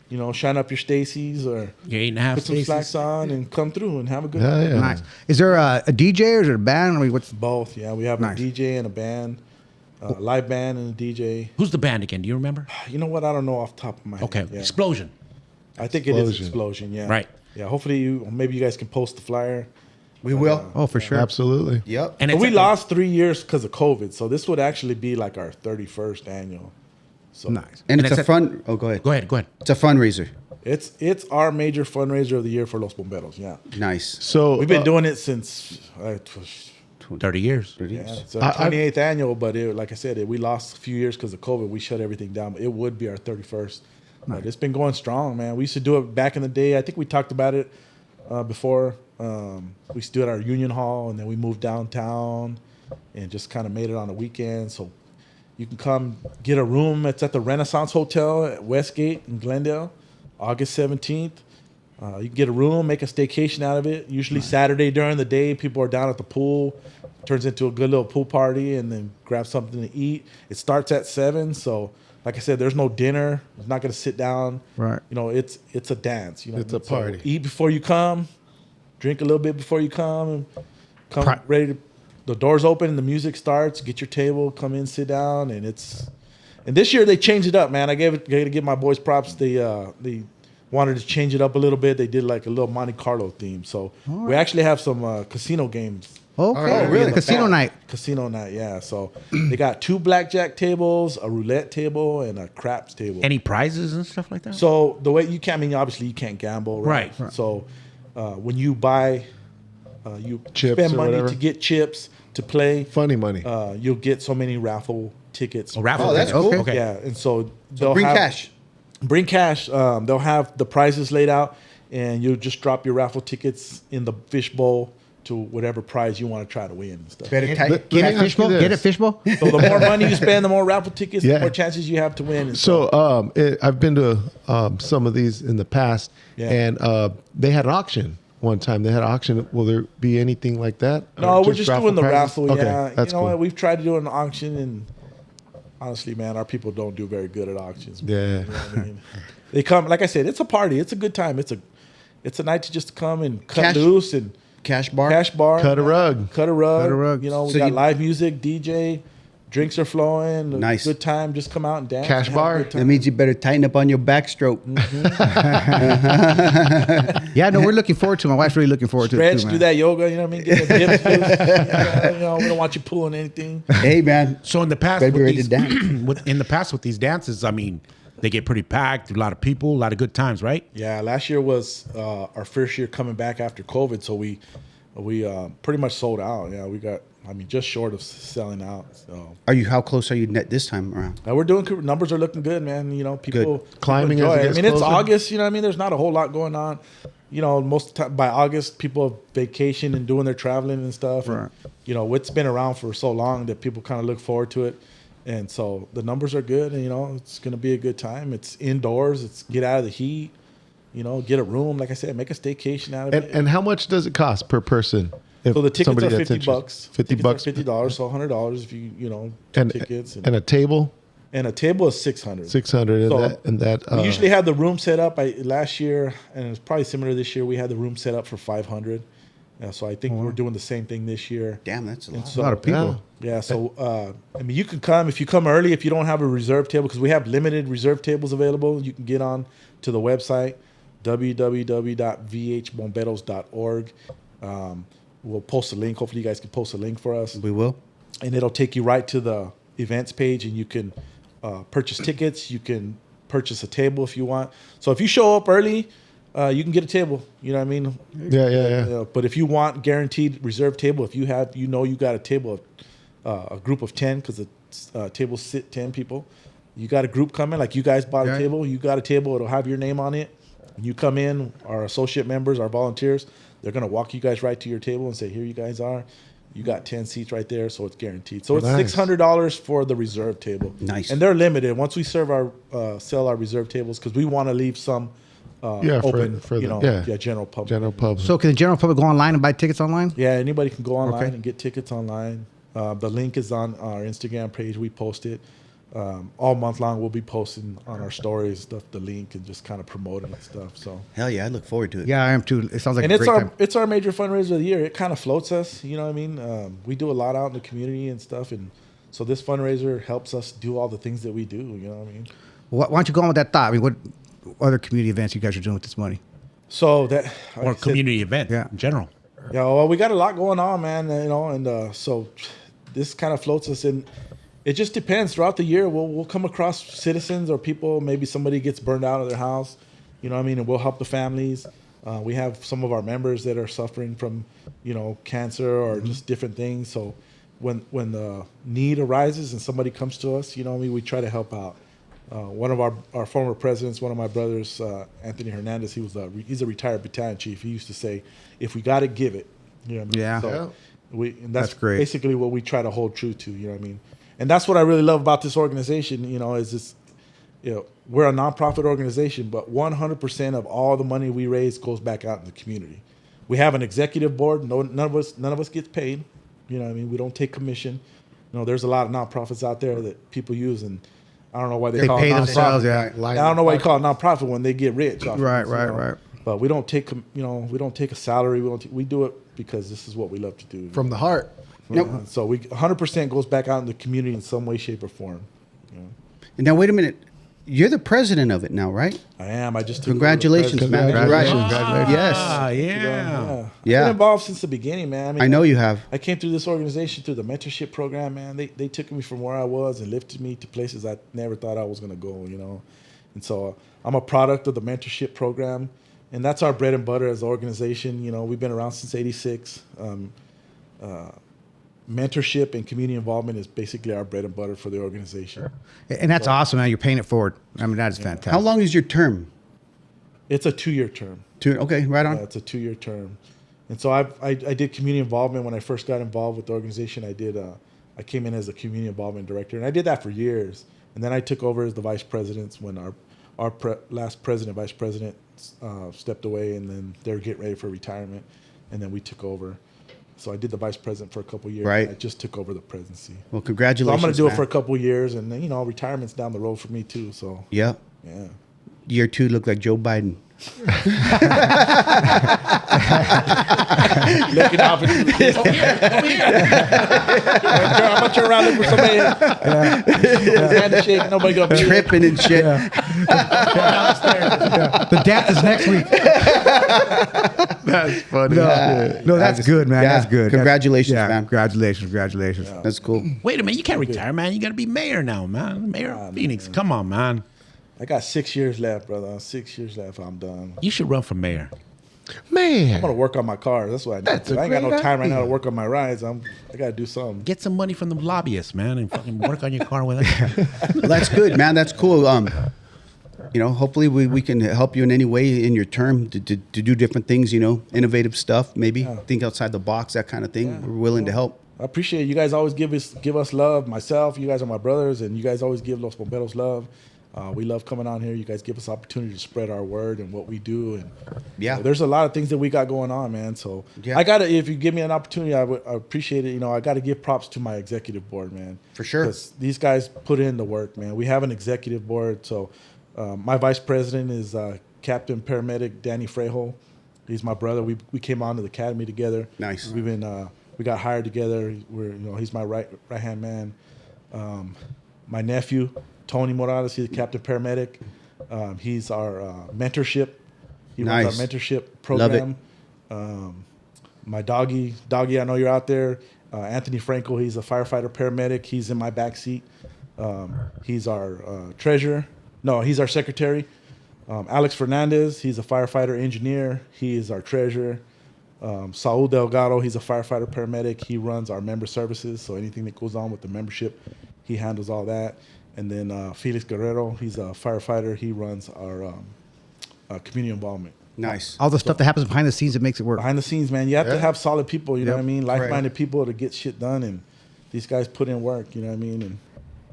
you know, shine up your Stacy's or Your 8.5 put some Stacy's. slacks on and come through and have a good Yeah, night. yeah. Nice. Is there a DJ or is it a band? I mean, what's Both, yeah. We have Nice. a DJ and a band, live band and a DJ. Who's the band again? Do you remember? You know what? I don't know off the top of my head. Okay, Yeah. Explosion. I think it is Explosion. Explosion, yeah. Right. Yeah, hopefully maybe you guys can post the flyer. We will. Oh, for sure. Absolutely. Yep. And But it's we at the- lost 3 years because of COVID, so this would actually be like our 31st annual. So Nice. And And it's it's a at- fun. Oh, go ahead. Go ahead. It's a fundraiser. it's our major fundraiser of the year for Los Bomberos. Yeah, Nice. So we've been doing it since 30 years. yeah, it's our I- 28th annual. But like I said, we lost a few years because of COVID. We shut everything down. But it would be our 31st. But it's been going strong, man. We used to do it back in the day. I think we talked about it before. We used to do it at our Union Hall, and then we moved downtown and just kind of made it on the weekend. So you can come get a room. It's at the Renaissance Hotel at Westgate in Glendale, August 17th. You can get a room, make a staycation out of it. Usually Saturday during the day, people are down at the pool. Turns into a good little pool party, and then grab something to eat. It starts at 7, so like I said, there's no dinner. It's not going to sit down. Right. You know, it's a dance. You know, It's a So party. eat before you come. Drink a little bit before you come, and come Pri- ready to. The doors open and the music starts. Get your table, come in, sit down, and it's. And this year they changed it up, man. I got to give my boys props. They wanted to change it up a little bit. They did like a little Monte Carlo theme. So we actually have some casino games. Okay. Oh, really? Casino night. Casino night, yeah. So they got 2 blackjack tables, a roulette table, and a craps table. Any prizes and stuff like that? So the way you can't, I mean, obviously you can't gamble, right? Right. So when you buy, you Chips spend or money whatever. to get chips to play. funny money. You'll get so many raffle tickets. A raffle. Oh, that's ticket. cool. Okay. Yeah, and so they'll Bring have, cash. Bring cash. They'll have the prizes laid out, and you'll just drop your raffle tickets in the fishbowl to whatever prize you want to try to win and stuff. Better tight. Let me Get it ask you fishbowl. this. Get it fishbowl. So the more money you spend, the more raffle tickets, Yeah. the more chances you have to win. And So I've been to some of these in the past, Yeah. and they had an auction one time. They had an auction. Will there be anything like that? No, Or we're just doing the prizes? raffle. Okay, Yeah, that's you know cool. what? We've tried to do an auction, and honestly, man, our people don't do very good at auctions. Yeah. You know what I mean? They come, like I said, it's a party. It's a good time. It's a night to just come and cut Cash- loose and Cash bar. cash bar, Cut a rug. cut a rug. Cut a rug. You know, we So got you- live music, DJ, drinks are flowing. a Nice. good time. Just come out and dance. Cash and have a bar? good time. That means you better tighten up on your backstroke. Yeah, no, we're looking forward to it. My wife's really looking forward to it Stretch, too, do man. that yoga. You know what I mean? Get the dips loose. You know, we don't want you pulling anything. Hey, man. So in the past, Better be with ready these, to dance. in the past with these dances, I mean, they get pretty packed. A lot of people, a lot of good times, right? Yeah, last year was our first year coming back after COVID, so we pretty much sold out. Yeah, we got, I mean, just short of selling out. So How close are you net this time around? we're doing, numbers are looking good, man. You know, people Climbing people as it enjoy it. gets I mean, it's closer? August. You know what I mean? There's not a whole lot going on. You know, most of the time by August, people have vacation and doing their traveling and stuff. And, Right. you know, it's been around for so long that people kind of look forward to it. And so the numbers are good, and you know, it's going to be a good time. It's indoors. It's get out of the heat. You know, get a room. Like I said, make a staycation out of it. And how much does it cost per person? If So the tickets somebody are gets $50. interested? $50 $50, so $100 if you know and tickets and a table and a table is $600. 600 So and that we usually had the room set up. Last year, and it's probably similar this year. We had the room set up for $500. So I think we're doing the same thing this year. Damn, that's a And lot. so, A lot of people. Yeah, so I mean, you can come if you come early. If you don't have a reserve table, because we have limited reserve tables available, you can get on to the website www.vhbomberos.org. We'll post a link. Hopefully you guys can post a link for us. We will. And it'll take you right to the events page, and you can purchase tickets. You can purchase a table if you want. So if you show up early, you can get a table. You know what I mean? Yeah. But if you want guaranteed reserved table, if you have, you got a table of a group of 10, because the tables sit 10 people. You got a group coming, like you guys bought a table. You got a table. It'll have your name on it. You come in, our associate members, our volunteers, they're going to walk you guys right to your table and say, here you guys are. You got 10 seats right there, so it's guaranteed. So it's $600 for the reserve table. Nice. And they're limited. Once we sell our reserve tables, because we want to leave some open for the general public. General public. So can the general public go online and buy tickets online? Yeah, anybody can go online and get tickets online. The link is on our Instagram page. We post it. All month long, we'll be posting on our stories the link and just kind of promoting and stuff. So Hell yeah, I look forward to it. Yeah, I am too. It sounds like and a great time. it's our major fundraiser of the year. It kind of floats us, you know what I mean? We do a lot out in the community and stuff, and so this fundraiser helps us do all the things that we do. You know what I mean? Why don't you go on with that thought? I mean, what other community events you guys are doing with this money? So that Or community event in general. Yeah, well, we got a lot going on, man. And so this kind of floats us in. It just depends. Throughout the year, we'll come across citizens or people. Maybe somebody gets burned out of their house, you know what I mean? And we'll help the families. We have some of our members that are suffering from, cancer or just different things. So when the need arises and somebody comes to us, we try to help out. One of our former presidents, one of my brothers, Anthony Hernandez, he's a retired battalion chief. He used to say, if we got it, give it. You know what I mean? Yeah. So that's great. basically what we try to hold true to, you know what I mean? And that's what I really love about this organization, is this, we're a nonprofit organization, but 100% of all the money we raise goes back out in the community. We have an executive board. None of us gets paid. You know what I mean? We don't take commission. There's a lot of nonprofits out there that people use, and I don't know why they call pay it themselves, nonprofit. yeah. I don't know why you call it nonprofit when they get rich. Off Right, of this, right. But we don't take, we don't take a salary. We do it because this is what we love to do. From the heart. So we 100% goes back out in the community in some way, shape, or form. And now, wait a minute. You're the president of it now, right? I am. I just took Congratulations, over the man. Congratulations. Right. Ah, Yes. yeah. Yeah. I've been involved since the beginning, man. I know you have. I came through this organization through the mentorship program, man. They took me from where I was and lifted me to places I never thought I was going to go, And so I'm a product of the mentorship program, and that's our bread and butter as an organization. We've been around since '86. Mentorship and community involvement is basically our bread and butter for the organization. And that's awesome, man. You're paying it forward. I mean, that is fantastic. How long is your term? It's a 2-year term. Okay, right on. Yeah, it's a 2-year term. And so I did community involvement when I first got involved with the organization. I came in as a community involvement director, and I did that for years. And then I took over as the vice president when our last president, vice president, stepped away, and then they were getting ready for retirement, and then we took over. So I did the vice president for a couple of years. Right. I just took over the presidency. Well, So congratulations. I'm going to do it man. for a couple of years, and then, retirement's down the road for me too. So Yeah. yeah. Year 2 looked like Joe Biden. Looking out for over here. I'm gonna turn around looking for somebody. Hand to shake. Nobody gonna Tripping and shit. The death is next week. That's funny. No, that's good, man. yeah. That's good. Congratulations, yeah, man. Congratulations. That's cool. Wait a minute, you can't retire, man. You got to be mayor now, man. Mayor of Phoenix. Come on, man. I got 6 years left, brother. 6 years left. I'm done. You should run for mayor. I'm Man. gonna work on my cars. That's what I need. That's a I ain't got no great time right now to idea. work on my rides. I gotta do something. Get some money from the lobbyists, man, and fucking work on your car with it. Well, that's good, man. That's cool. Hopefully we can help you in any way in your term to do different things, innovative stuff, maybe think outside the box, that kind of thing. Yeah. We're willing to help. I appreciate it. You guys always give us love. Myself, you guys are my brothers, and you guys always give Los Bomberos love. We love coming on here. You guys give us opportunity to spread our word and what we do. And Yeah. there's a lot of things that we got going on, man. So Yeah. if you give me an opportunity, I appreciate it. I got to give props to my executive board, man. For sure. 'Cause these guys put in the work, man. We have an executive board. So my vice president is Captain Paramedic Danny Frejo. He's my brother. We came on to the academy together. Nice. We've been we got hired together. He's my right hand man. My nephew Tony Morales, he's a captain paramedic. He's our mentorship He runs Nice. our mentorship Love it. program. My doggy, I know you're out there. Anthony Frankel, he's a firefighter paramedic. He's in my back seat. He's our treasurer. No, he's our secretary. Alex Fernandez, he's a firefighter engineer. He is our treasurer. Saul Delgado, he's a firefighter paramedic. He runs our member services. So anything that goes on with the membership, he handles all that. And then Felix Guerrero, he's a firefighter. He runs our community involvement. Nice. All the stuff that happens behind the scenes that makes it work. Behind the scenes, man, you have to have solid people, you know Yep. what I mean? Like-minded people to get shit done. And these guys put in work, you know what I mean? And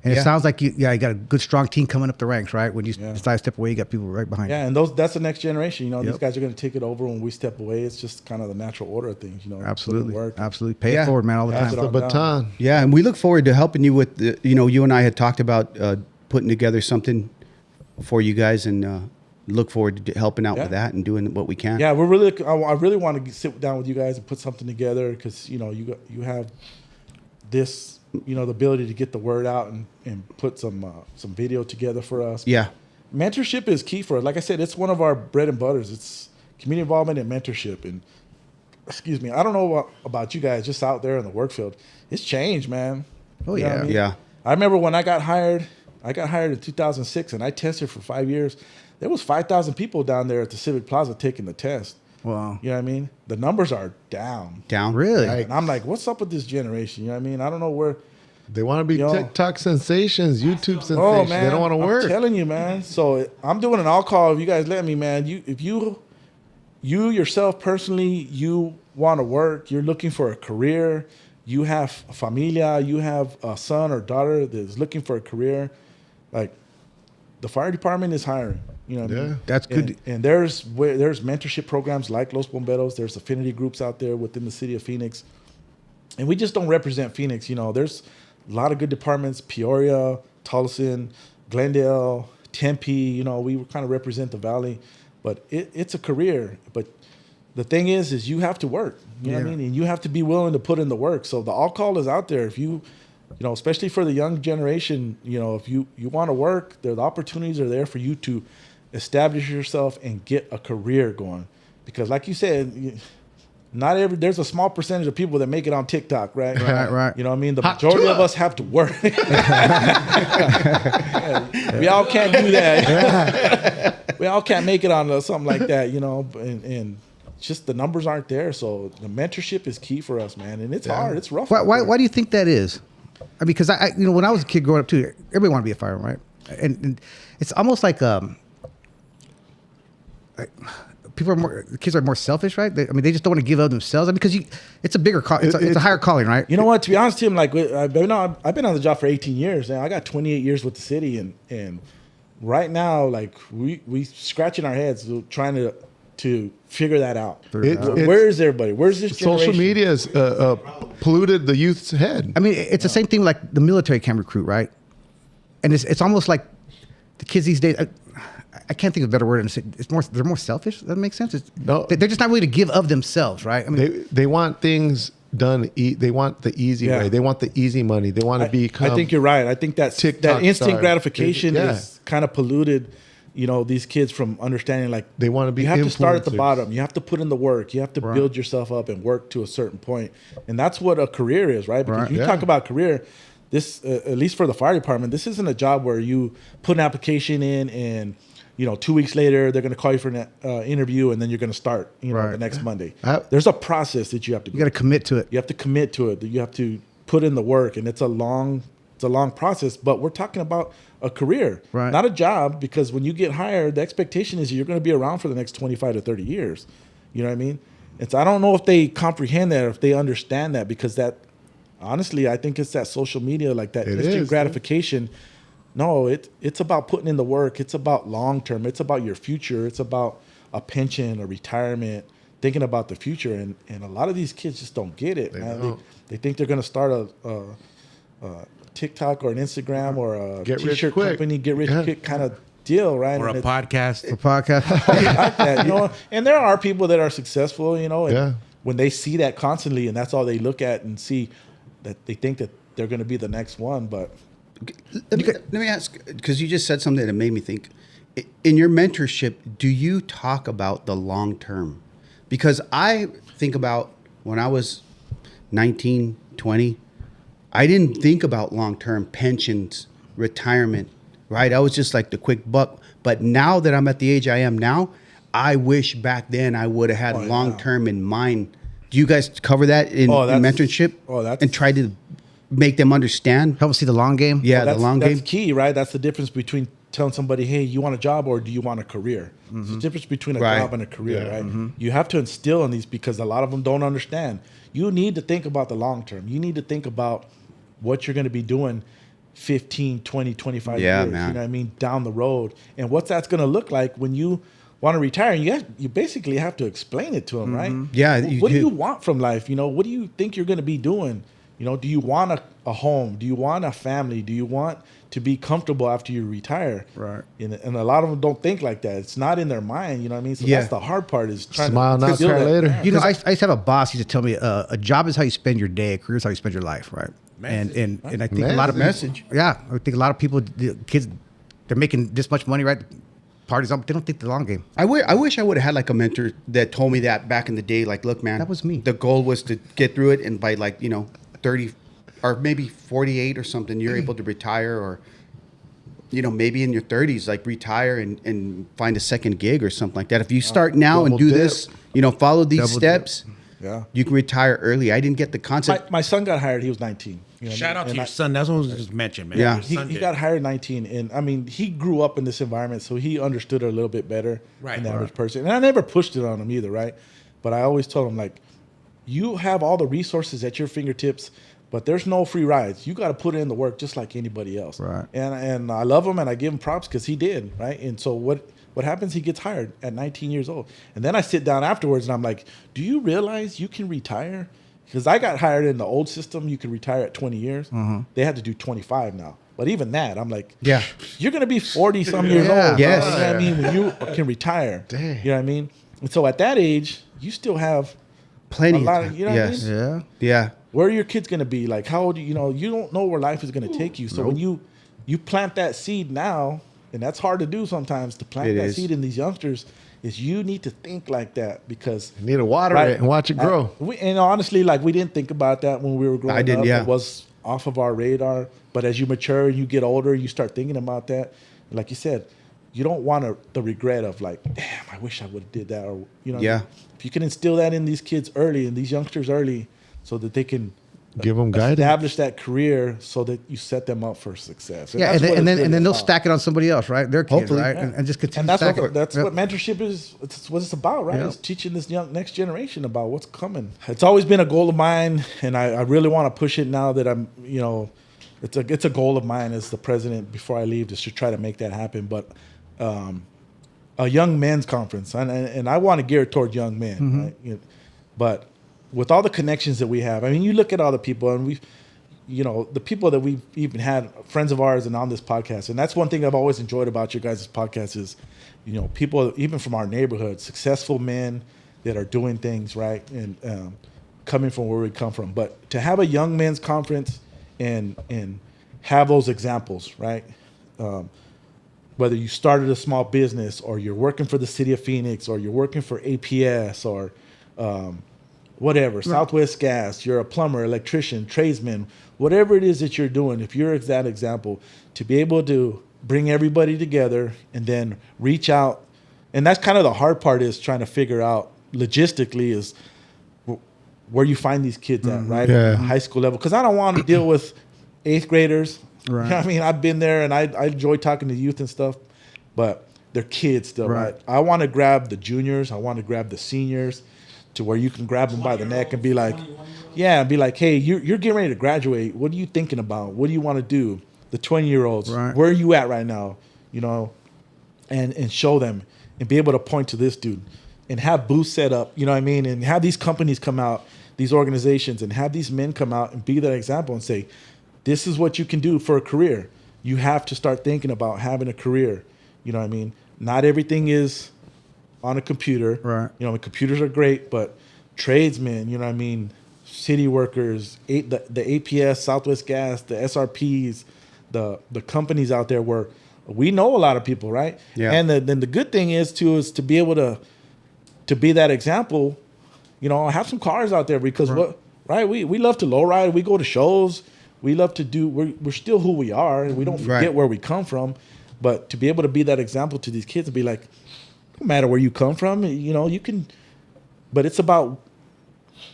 Yeah. it sounds like you got a good, strong team coming up the ranks, right? When you decide to step away, you got people right behind Yeah, you. and that's the next generation. You know, these Yep. guys are going to take it over when we step away. It's just kind of the natural order of things, you know. put in Absolutely. work. Absolutely. Pay Yeah. it forward, man, all the Pass time. it The on down. baton. Yeah, and we look forward to helping you with the, you and I had talked about putting together something for you guys, and look forward to helping out with Yeah. that and doing what we can. Yeah, I really want to sit down with you guys and put something together because, you know, you have this, you know, the ability to get the word out and put some video together for us. Yeah. Mentorship is key for us. Like I said, it's one of our bread and butters. It's community involvement and mentorship. And excuse me, I don't know about you guys just out there in the work field. It's changed, man. Oh, You know what yeah. I mean? Yeah. I remember when I got hired in 2006 and I tested for 5 years. There was 5,000 people down there at the Civic Plaza taking the test. Wow. You know what I mean? The numbers are down. Down. Really? Right. And I'm like, what's up with this generation? You know what I mean? I don't know where. They want to be Yo. TikTok sensations, YouTube sensations. Oh man, They don't want to work. I'm telling you, man. So I'm doing an all call. If you guys let me, man. If you yourself personally, you want to work. You're looking for a career. You have a familia. You have a son or daughter that is looking for a career. Like the fire department is hiring. You know what I mean? That's good. And there's mentorship programs like Los Bomberos. There's affinity groups out there within the city of Phoenix. And we just don't represent Phoenix. You know, there's a lot of good departments, Peoria, Tolleson, Glendale, Tempe. You know, we kind of represent the Valley. But it's a career. But the thing is you have to work. You know what I mean? And you have to be willing to put in the work. So the all call is out there. If you know, especially for the young generation, you know, if you want to work, the opportunities are there for you to establish yourself and get a career going. Because like you said, there's a small percentage of people that make it on TikTok, right? Right. You know what I mean? The majority of us have to work. We all can't do that. We all can't make it on something like that, you know, and just the numbers aren't there. So the mentorship is key for us, man. And it's hard. It's rough. Why do you think that is? I mean, because I you know, when I was a kid growing up too, everybody wanted to be a fireman, right? And it's almost like kids are more selfish, right? I mean, they just don't want to give up themselves. I mean, because it's a bigger it's a higher calling, right? You know what? To be honest, Tim, like I've been on the job for 18 years, and I got 28 years with the city, and right now, like we scratching our heads trying to figure that out. Where is everybody? Where's this Social generation? media has polluted the youth's head. I mean, it's the same thing like the military can recruit, right? And it's almost like the kids these days. I can't think of a better word. They're more selfish. Does that make sense? No. They're just not willing to give of themselves, right? I mean, They want things done. They want the easy way. They want the easy money. They want to become. I think you're right. I think that TikTok instant star. gratification Yeah. is kind of polluted. You know, these kids from understanding like They wanna be You have to start at the influencers. bottom. You have to put in the work. You have to build yourself up and work to a certain point. And that's what a career is, right? Because Right. you talk about career. This, at least for the fire department, this isn't a job where you put an application in and, you know, 2 weeks later they're going to call you for an interview and then you're going to start, you know, Right. the next Monday. I- There's a process that you have to you got to commit to it. you have to commit to it. You have to put in the work, and it's a long process. But we're talking about a career, Right. not a job. Because when you get hired, the expectation is you're going to be around for the next 25 to 30 years. You know what I mean? It's I don't know if they comprehend that, or if they understand that, because that honestly, I think it's that social media, like that It instant is, gratification. No, it's about putting in the work. It's about long term. It's about your future. It's about a pension, a retirement, thinking about the future. And a lot of these kids just don't get it, man. don't. They think they're going to start a TikTok or an Instagram or a Get rich t-shirt quick. company, get rich Yeah. quick kind of deal, right? Or And a it's- podcast. The podcast. like that, you know. And there are people that are successful, you know, and Yeah. when they see that constantly, and that's all they look at and see, that they think that they're going to be the next one. But Let me ask, because you just said something that made me think. in your mentorship, do you talk about the long term? Because I think about when I was 19, 20, I didn't think about long term pensions, retirement, right? I was just like the quick buck. But now that I'm at the age I am now, I wish back then I would have had long term in mind. Do you guys cover that in mentorship? And try to make them understand? Help them see the long game? Yeah, the long game. That's key, right? That's the difference between telling somebody, hey, you want a job or do you want a career? It's the difference between a job and a career, right? You have to instill in these because a lot of them don't understand. You need to think about the long term. You need to think about what you're going to be doing 15, 20, 25 years, man. you know what I mean, down the road. And what that's going to look like when you want to retire. And you basically have to explain it to them, right? Yeah. What do you want from life? You know, what do you think you're going to be doing? You know, do you want a home? Do you want a family? Do you want to be comfortable after you retire? Right. And a lot of them don't think like that. It's not in their mind, you know what I mean? So that's the hard part is trying Smile to now, instill cry that. later. Yeah. You know, I used to have a boss who used to tell me a job is how you spend your day, a career is how you spend your life, right? And I think a lot of Message. Yeah, I think a lot of people, the kids, they're making this much money, right? Parties on, but they don't think the long game. I wish I would have had like a mentor that told me that back in the day. Like, look, man, That was me. The goal was to get through it, and by 30 or maybe 48 or something, you're able to retire, or maybe in your 30s, like retire and find a second gig or something like that. If you start now and do this, follow these steps, you can retire early. I didn't get the concept. My son got hired. He was 19. You know Shout what I out mean? to your son. That's what was just mentioned, man. Yeah. Your son He did. got hired 19, and I mean, he grew up in this environment, so he understood it a little bit better than the average person. And I never pushed it on him either, right? But I always told him, like, you have all the resources at your fingertips, but there's no free rides. You got to put in the work just like anybody else. Right. And I love him, and I give him props because he did, right? And so what happens? He gets hired at 19 years old. And then I sit down afterwards, and I'm like, do you realize you can retire? Because I got hired in the old system, you could retire at 20 years. They had to do 25 now. But even that, I'm like, Yeah. you're going to be 40-some years Yeah. old. Yes. You know what I mean? When you can retire. Dang. You know what I mean? And so at that age, you still have Plenty a of lot time. of, you know what I Yes. mean? Yeah. Yeah. Where are your kids going to be? Like, how old, you don't know where life is going to take you. So when you plant that seed now, and that's hard to do sometimes, to plant It that is. seed in these youngsters, is you need to think like that because You need to water it and watch it grow. and honestly, like we didn't think about that when we were growing I didn't, up. yeah. It was off of our radar. But as you mature and you get older, you start thinking about that. Like you said, you don't want the regret of like, damn, I wish I would have did that. Or what I Yeah. mean? If you can instill that in these kids early and these youngsters early, so that they can Give them guidance. establish that career, so that you set them up for success. Yeah, that's what and it's then really they'll about. stack it on somebody else, right? Their kids, Hopefully. right? Yeah. And just continue And that's stacking. what Yep. mentorship is. It's what it's about, right? Yep. It's teaching this next generation about what's coming. It's always been a goal of mine, and I really want to push it now that I'm, it's a goal of mine as the president before I leave, is to try to make that happen. But a young men's conference, and I want to gear it toward young men, right? But with all the connections that we have, I mean, you look at all the people, and we've, the people that we've even had, friends of ours and on this podcast. And that's one thing I've always enjoyed about your guys' podcast is, people even from our neighborhood, successful men that are doing things right and coming from where we come from. But to have a young men's conference and have those examples, right? Whether you started a small business or you're working for the city of Phoenix or you're working for APS or whatever, Southwest Gas, you're a plumber, electrician, tradesman, whatever it is that you're doing, if you're that example, to be able to bring everybody together and then reach out. And that's kind of the hard part, is trying to figure out logistically is where you find these kids at, right? Yeah. At the high school level. Because I don't want to deal with 8th graders. Right. You know what I mean? I've been there and I enjoy talking to youth and stuff, but they're kids still, right? I want to grab the juniors. I want to grab the seniors, to where you can grab them by the neck and be like, hey, you're getting ready to graduate. What are you thinking about? What do you want to do? The 20-year-olds, Right. where are you at right now? And show them and be able to point to this dude and have booths set up, you know what I mean? And have these companies come out, these organizations, and have these men come out and be that example and say, this is what you can do for a career. You have to start thinking about having a career. You know what I mean? Not everything is on a computer. Right. Computers are great, but tradesmen, you know what I mean? City workers, the APS, Southwest Gas, the SRPs, the companies out there where we know a lot of people, right? Yeah. And then the good thing is to be able to be that example. You know, have some cars out there because we love to lowride. We go to shows. We love to do. We're still who we are, and we don't forget where we come from. But to be able to be that example to these kids and be like, no matter where you come from, you know, you can. But it's about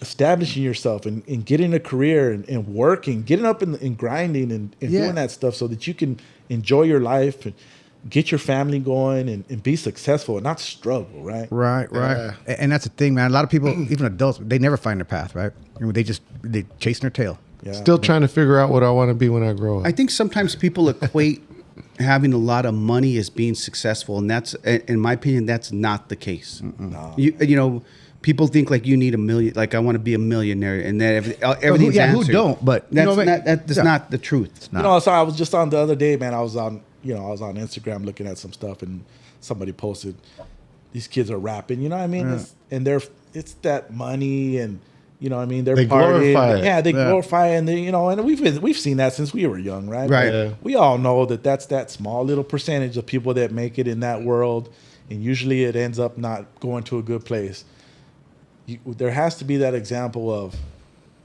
establishing yourself and getting a career and working, getting up and grinding and doing that stuff so that you can enjoy your life and get your family going and be successful and not struggle, right? Right. And that's the thing, man. A lot of people, even adults, they never find their path, right? I mean, they chasing their tail. Yeah. Still trying to figure out what I want to be when I grow up. I think sometimes people equate having a lot of money as being successful, and that's, in my opinion, that's not the case. No. You know, people think like you need $1 million, like I want to be a millionaire, and then everything's who answered. don't? But That's not the truth. You know, so I was just on the other day, man. I was on Instagram looking at some stuff, and somebody posted, "These kids are rapping." You know what I mean? And it's that money, and you know what I mean. They're They partying. glorify it. Yeah, they glorify it, and they, you know, and we've seen that since we were young, right? Right. Yeah. We all know that's that small little percentage of people that make it in that world, and usually it ends up not going to a good place. There has to be that example of,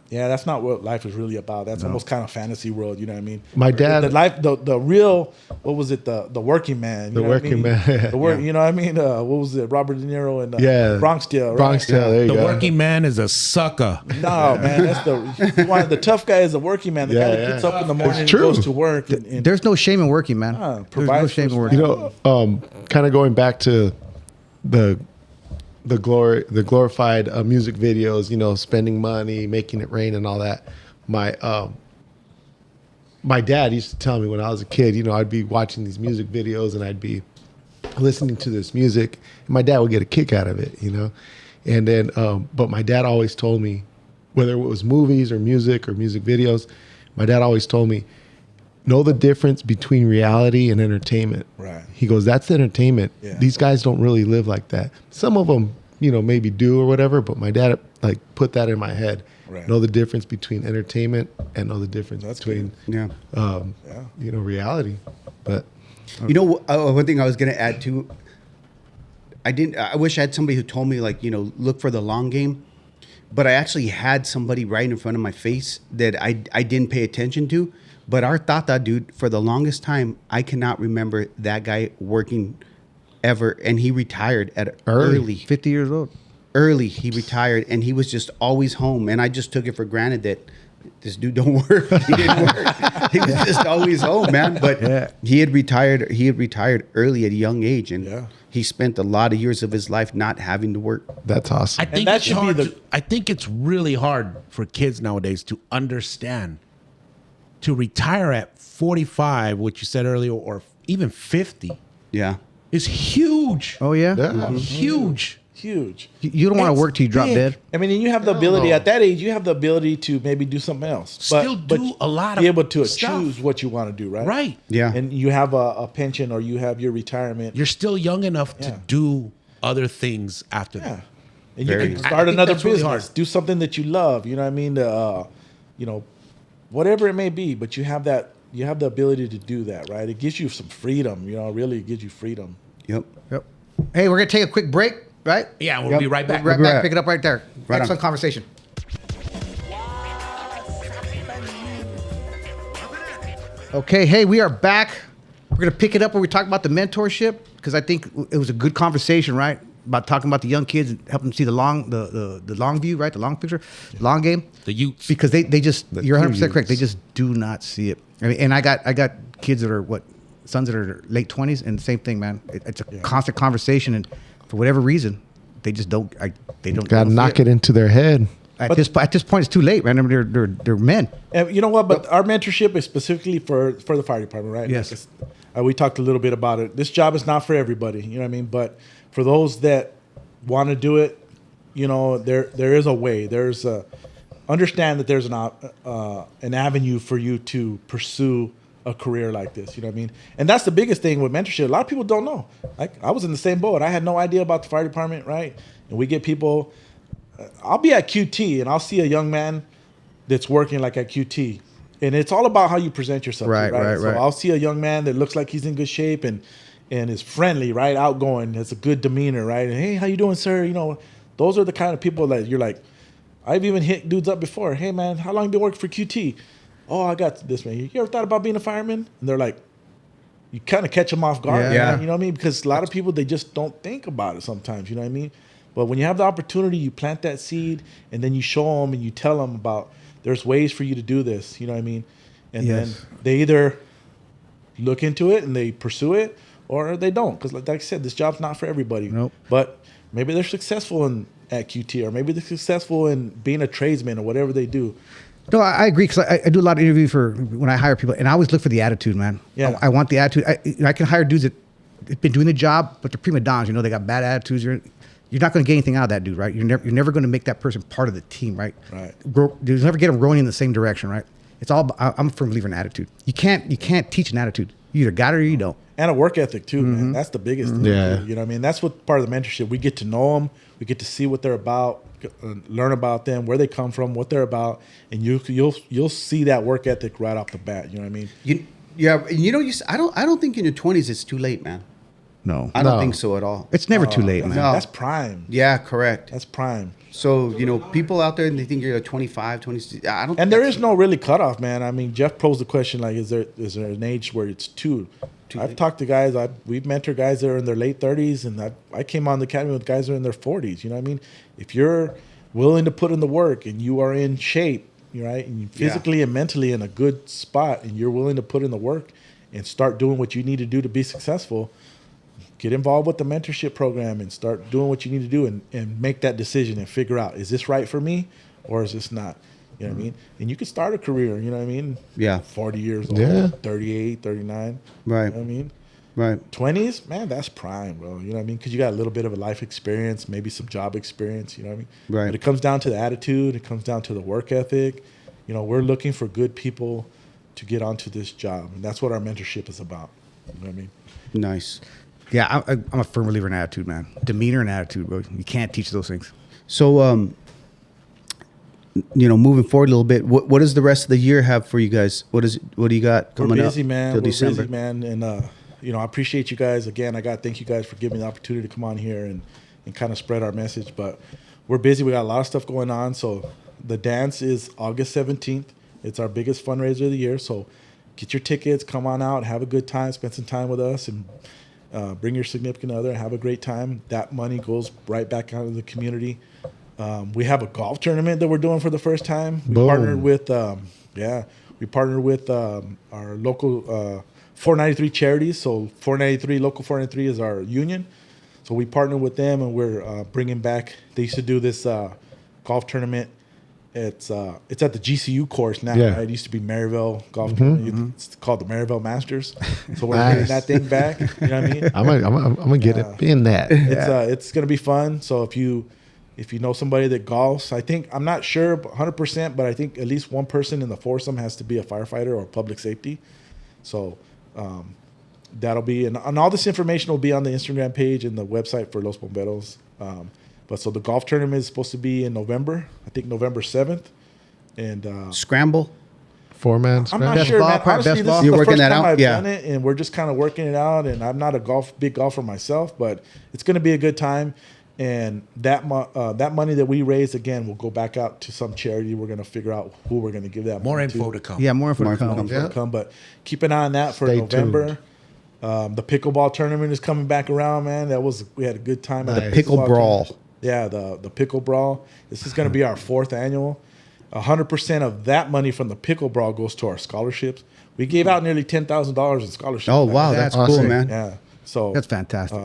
yeah, that's not what life is really about. That's almost kind of fantasy world. You know what I mean? My dad- the life, the real, what was it? The working man. You The know what I working mean? man. The work. You know what I mean? What was it? Robert De Niro and Yeah. Bronx Tale. Right? Bronx Tale, there you The go. working man is a sucker. No, man, that's the tough guy is the working man. The guy that gets up in the morning and true. goes to work. And There's no shame in working, man. There's no provides shame for in his working. You know, kind of going back to the glorified music videos, you know, spending money, making it rain, and all that. My dad used to tell me when I was a kid, you know, I'd be watching these music videos and I'd be listening to this music, and my dad would get a kick out of it, you know. And then, but my dad always told me, whether it was movies or music videos, my dad always told me, know the difference between reality and entertainment. Right. He goes, that's entertainment. Yeah. These guys don't really live like that. Some of them, you know, maybe do or whatever, but my dad like put that in my head. Right. Know the difference between entertainment and know the difference That's between, Yeah. you know, reality. But You know, one thing I was going to add to, I wish I had somebody who told me, like, you know, look for the long game. But I actually had somebody right in front of my face that I didn't pay attention to. But our Tata, dude, for the longest time, I cannot remember that guy working ever. And he retired at early. 50 years old. Early, he retired, and he was just always home. And I just took it for granted that this dude don't work. He didn't work. He was just always home, man. But he had retired. He had retired early at a young age, and he spent a lot of years of his life not having to work. that's awesome. I think that it's should be hard. the- I think it's really hard for kids nowadays to understand to retire at 45, which you said earlier, or even 50, Yeah. is huge. Oh, yeah? Yeah. Huge. huge. You don't want to It's work till you drop big. dead. I mean, and you have the ability at that age. You have the ability to maybe do something else, Still do a lot be of able to stuff. choose what you want to do, right? Right. Yeah. And you have a pension or you have your retirement. You're still young enough to do other things after Yeah. that. And you Very can good. I start think another that's really business, hard. do something that you love. You know what I mean? You know, whatever it may be, but you have that. You have the ability to do that, right? It gives you some freedom. You know, really, it gives you freedom. Yep. Yep. Hey, we're going to take a quick break, right? Yeah, we'll be right back. Right We'll be back. back. Pick it up right there. Right on. Excellent conversation. Okay, hey, we are back. We're going to pick it up where we talk about the mentorship because I think it was a good conversation, right? About talking about the young kids and helping them see the long view, right? The long picture, long game. The youths. Because they just, you're 100% correct. They youths. just do not see it. I mean, and I got kids that are sons that are late 20s, and the same thing, man. It's a constant conversation, and for whatever reason, they just don't. They don't. Got to knock it into their head. At this point, it's too late, man. I mean, they're men. And you know what? But our mentorship is specifically for the fire department, right? Yes. Like we talked a little bit about it. This job is not for everybody. You know what I mean? But for those that want to do it, you know, there is a way. Understand that there's an avenue for you to pursue a career like this. You know what I mean? And that's the biggest thing with mentorship. A lot of people don't know. Like I was in the same boat. I had no idea about the fire department, right? And we get people. I'll be at QT and I'll see a young man that's working like at QT, and it's all about how you present yourself. Right, right. right, So right. I'll see a young man that looks like he's in good shape and is friendly, right, outgoing, has a good demeanor, right. And hey, how you doing, sir? You know, those are the kind of people that you're like. I've even hit dudes up before. Hey, man, how long you been working for QT? Oh, I got this, man. You ever thought about being a fireman? And they're like, you kind of catch them off guard, Yeah. man, you know what I mean? Because a lot of people, they just don't think about it sometimes, you know what I mean? But when you have the opportunity, you plant that seed, and then you show them and you tell them about there's ways for you to do this, you know what I mean? And Yes. then they either look into it and they pursue it, or they don't. Because like I said, this job's not for everybody. Nope. But maybe they're successful at QT, or maybe they're successful in being a tradesman or whatever they do. No, I agree because I do a lot of interviews for when I hire people, and I always look for the attitude, man. Yeah. I want the attitude. I can hire dudes that have been doing the job, but they're prima donnas. You know, they got bad attitudes. You're not going to get anything out of that dude, right? You're never going to make that person part of the team, right? Right. You'll never get them rowing in the same direction, right? It's all. I'm a firm believer in attitude. You can't teach an attitude. You either got it or you don't. And a work ethic too, man. That's the biggest thing. Yeah. You know what I mean? That's what part of the mentorship. We get to know them. We get to see what they're about, learn about them, where they come from, what they're about, and you'll see that work ethic right off the bat. You know what I mean? I don't think in your 20s it's too late, man. No, I don't No. think so at all. it's never too late, That's, man. No. that's prime. Yeah, correct. That's prime. So, people out there, they think you're 25, 26. I don't. And there is no really cutoff, man. I mean, Jeff posed the question like, is there an age where it's too? I've talked to guys. We've mentored guys that are in their late 30s, and I came on the academy with guys that are in their 40s. You know what I mean? If you're willing to put in the work and you are in shape, right, and you physically and mentally in a good spot, and you're willing to put in the work and start doing what you need to do to be successful, get involved with the mentorship program and start doing what you need to do and make that decision and figure out, is this right for me or is this not? You know what I mean? And you can start a career, you know what I mean? Yeah. 40 years old, Yeah. 38, 39. Right. You know what I mean? Right. 20s, man, that's prime, bro. You know what I mean? Because you got a little bit of a life experience, maybe some job experience, you know what I mean? Right. But it comes down to the attitude. It comes down to the work ethic. You know, we're looking for good people to get onto this job. And that's what our mentorship is about. You know what I mean? Nice. Yeah, I'm a firm believer in attitude, man. Demeanor and attitude, bro. You can't teach those things. So, moving forward a little bit, what does the rest of the year have for you guys? What do you got coming We're busy, up man. till We're December? busy, man. And, I appreciate you guys. Again, I got to thank you guys for giving me the opportunity to come on here and kind of spread our message. But we're busy. We got a lot of stuff going on. So the dance is August 17th. It's our biggest fundraiser of the year. So get your tickets, come on out, have a good time, spend some time with us, and bring your significant other, have a great time. That money goes right back out of the community. We have a golf tournament that we're doing for the first time. We Boom. partnered with, our local 493 charities. So 493, Local 493 is our union. So we partnered with them, and we're bringing back. They used to do this golf tournament. It's at the GCU course now. Yeah. Right? It used to be Maryville Golf Tournament. It's called the Maryville Masters. So we're bringing Nice. that thing back. You know what I mean? I'm gonna get it in that. It's gonna be fun. So if you know somebody that golfs, I'm not sure 100%, but I think at least one person in the foursome has to be a firefighter or public safety. So that'll be, and all this information will be on the Instagram page and the website for Los Bomberos. But so the golf tournament is supposed to be in November. I think November 7th. And Scramble. 4-man. I'm not Best sure, ball, man. probably Honestly, best this ball. is You're the working first that time out? I've Yeah. done it, and we're just kind of working it out. And I'm not a big golfer myself, but it's going to be a good time. And that money that we raise, again, will go back out to some charity. We're going to figure out who we're going to give that More money info to. to come. Yeah, more info More to come. info. Yeah. Come, but keep an eye on that for Stay November. The pickleball tournament is coming back around, man. We had a good time at Nice. the Pickle pickleball brawl. tournament. Yeah, the pickle brawl. This is going to be our 4th annual. 100% of that money from the pickle brawl goes to our scholarships. We gave out nearly $10,000 in scholarships. Oh, wow. That's That's cool, awesome. man. Yeah. So That's fantastic.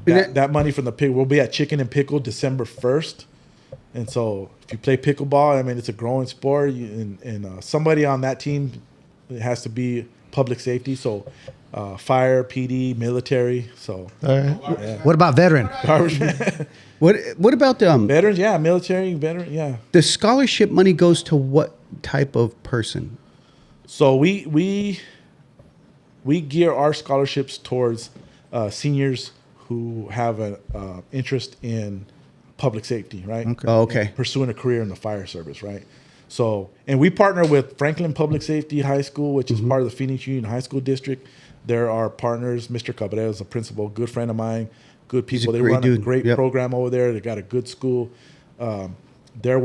that money from the pickle, we'll be at Chicken and Pickle December 1st. And so if you play pickleball, I mean, it's a growing sport. And somebody on that team, it has to be public safety. So fire, PD, military. So All right. What about veteran? What about veterans, yeah, military, veteran, yeah. the scholarship money goes to what type of person? So we gear our scholarships towards seniors who have an interest in public safety, right? Okay. Oh, okay. Pursuing a career in the fire service, right? So, and we partner with Franklin Public Safety High School, which is part of the Phoenix Union High School District. They're our partners. Mr. Cabrera is a principal, good friend of mine, good people. They run a great program over there. They got a good school. They're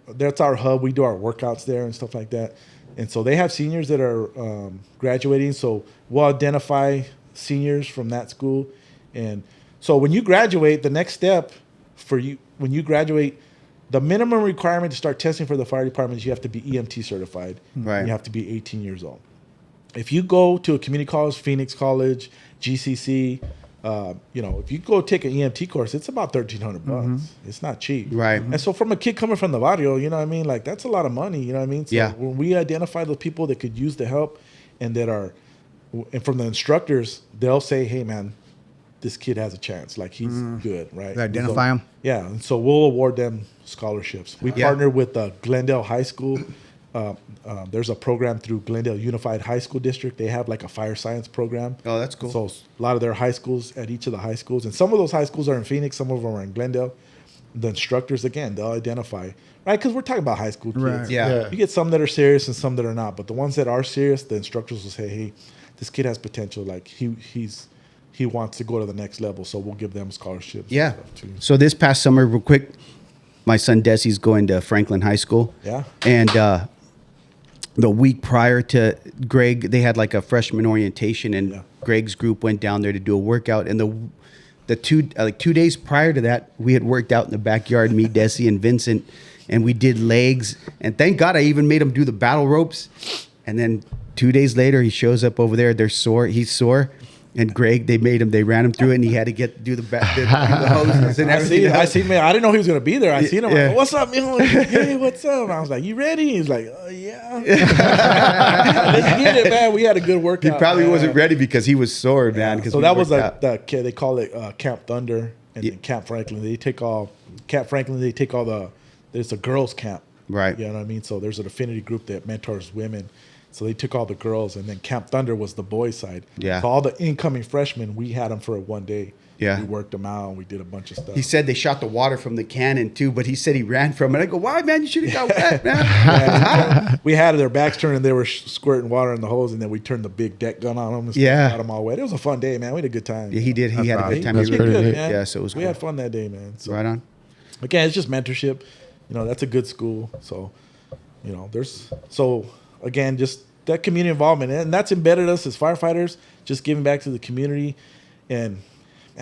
that's our hub. We do our workouts there and stuff like that. And so they have seniors that are graduating. So we'll identify seniors from that school. And so when you graduate, the next step for you, when you graduate, the minimum requirement to start testing for the fire department is you have to be EMT certified. Right. You have to be 18 years old. If you go to a community college, Phoenix College, GCC, if you go take an EMT course, it's about $1,300. It's not cheap. Right. And so from a kid coming from the barrio, you know what I mean? Like, that's a lot of money, you know what I mean? So Yeah. when we identify the people that could use the help and and from the instructors, they'll say, hey, man, this kid has a chance. Like, he's good, right? They identify him? Yeah. And so we'll award them scholarships. We partner with Glendale High School. There's a program through Glendale Unified High School District. They have like a fire science program. Oh, that's cool. So a lot of their high schools at each of the high schools, and some of those high schools are in Phoenix, some of them are in Glendale. The instructors, again, they'll identify, right? Because we're talking about high school kids. Right. Yeah. You get some that are serious and some that are not, but the ones that are serious, the instructors will say, hey, this kid has potential. Like, he wants to go to the next level, so we'll give them scholarships. Yeah. And stuff too. So this past summer, real quick, my son Desi's going to Franklin High School. Yeah. And the week prior to Greg, they had like a freshman orientation, and Greg's group went down there to do a workout. And the 2 days prior to that, we had worked out in the backyard, me, Desi, and Vincent, and we did legs. And thank God I even made him do the battle ropes. And then 2 days later, he shows up over there. They're sore. He's sore. And Greg, they ran him through it, and he had to do the hoses and everything. I seen, man. I didn't know he was gonna be there. I seen him. Yeah. Like, what's up, man? Hey, what's up? And I was like, you ready? He's like, yeah. Let's get it, man. We had a good workout. He probably man. wasn't ready because he was sore, man. So that was like they call it Camp Thunder, and then Camp Franklin. They take all there's a girls' camp. Right. You know what I mean? So there's an affinity group that mentors women. So they took all the girls, and then Camp Thunder was the boys' side. Yeah. So all the incoming freshmen, we had them for one day. Yeah. We worked them out, and we did a bunch of stuff. He said they shot the water from the cannon too, but he said he ran from it. I go, why, man? You should have got wet, man. Yeah, we had their backs turned, and they were squirting water in the hose, and then we turned the big deck gun on them and got them all wet. It was a fun day, man. We had a good time. Yeah, he did. He had a good time. He did good, man. Yeah, so it was We cool. had fun that day, man. So, Right on. again, it's just mentorship. That's a good school. So, again, just that community involvement, and that's embedded us as firefighters, just giving back to the community. And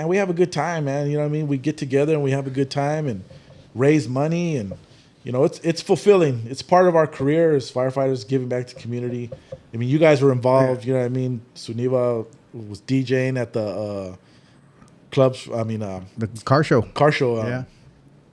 we have a good time, man. You know what I mean? We get together and we have a good time and raise money, and it's fulfilling. It's part of our career as firefighters, giving back to community. I mean, you guys were involved. You know what I mean? SeunevA was DJing at the clubs. I mean, The car show. yeah.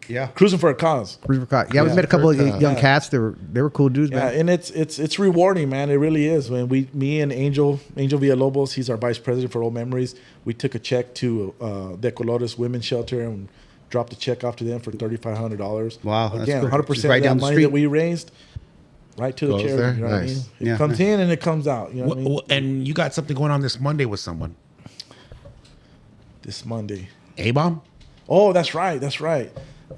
Yeah. Cruising for a Cause. Yeah, we met a couple of young cats. They were cool dudes, Yeah, man. and it's rewarding, man. It really is. When me and Angel Villalobos, he's our vice president for Old Memories. We took a check to De Colores Women's Shelter and dropped a check off to them for $3,500. Wow, that's Again, good. 100% Just right of down that the money street. that we raised, right to the Goes charity. there? You know what I Nice. mean? It Yeah. comes in and it comes out. You know what I mean? And you got something going on this Monday with someone. This Monday. A-Bomb? Oh, that's right.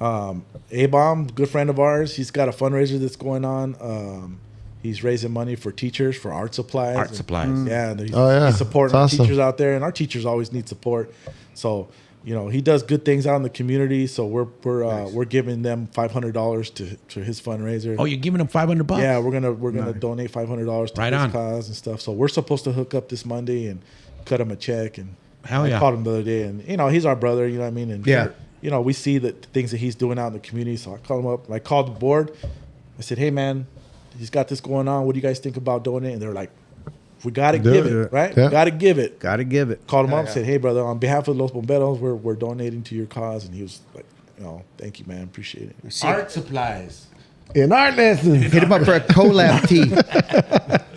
A-Bomb, good friend of ours. He's got a fundraiser that's going on. He's raising money for teachers for art supplies. Art supplies. Yeah, and That's he's supporting our awesome. teachers out there, and our teachers always need support. So, he does good things out in the community. So we're giving them $500 to his fundraiser. Oh, you're giving them $500? Yeah, we're gonna donate $500 to Right his on. cause and stuff. So we're supposed to hook up this Monday and cut him a check. And Hell I yeah. called him the other day, and he's our brother. You know what I mean? And Yeah. we see the things that he's doing out in the community. So I called him up. I called the board. I said, hey man, he's got this going on. What do you guys think about donating? And they're like, we gotta Do give it. it, right? Yeah. We gotta give it. Gotta give it. Called him up, said, hey brother, on behalf of Los Bomberos, we're donating to your cause. And he was like, thank you, man, appreciate it. Art supplies. In art lessons. Hit him up for a collab tee.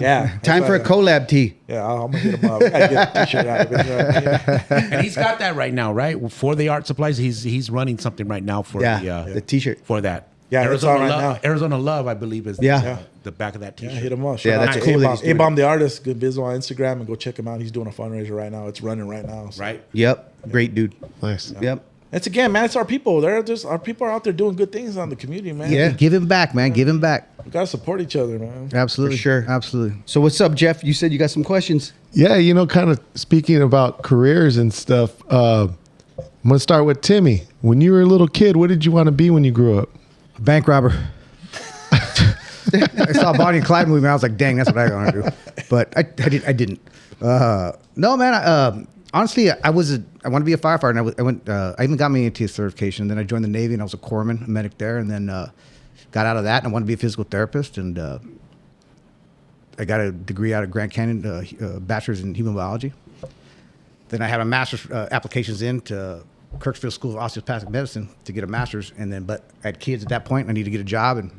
Yeah, Time for a collab tee. Yeah, I'm gonna hit him up. I gotta get a t-shirt out of it. You know what I mean? And he's got that right now, right? For the art supplies, he's running something right now for The t-shirt. for that. Yeah, it's Arizona on right Love, now. Arizona Love, I believe, is Yeah. the back of that Yeah, t-shirt. hit him up. Yeah, Shout that's out cool to that he's doing A-Bomb the artist. Good visual on Instagram and go check him out. He's doing a fundraiser right now. It's running right now. So. Right? Yep. Great dude. Nice. Yep. It's again, man. It's our people. They're just our people are out there doing good things on the community, man. Yeah, give him back, man. Give him back. We gotta support each other, man. Absolutely, For sure. absolutely. So what's up, Jeff? You said you got some questions. Yeah, kind of speaking about careers and stuff. I'm gonna start with Timmy. When you were a little kid, what did you want to be when you grew up? Bank robber. I saw Bonnie and Clyde movie. I was like, dang, that's what I want to do. But I didn't. No, man. Honestly, I want to be a firefighter. And I even got my EMT certification. Then I joined the Navy, and I was a corpsman, a medic there. And then got out of that, and I wanted to be a physical therapist. And I got a degree out of Grand Canyon, bachelor's in human biology. Then I had a master's applications into Kirksville School of Osteopathic Medicine to get a master's. And then, but I had kids at that point. I needed to get a job, and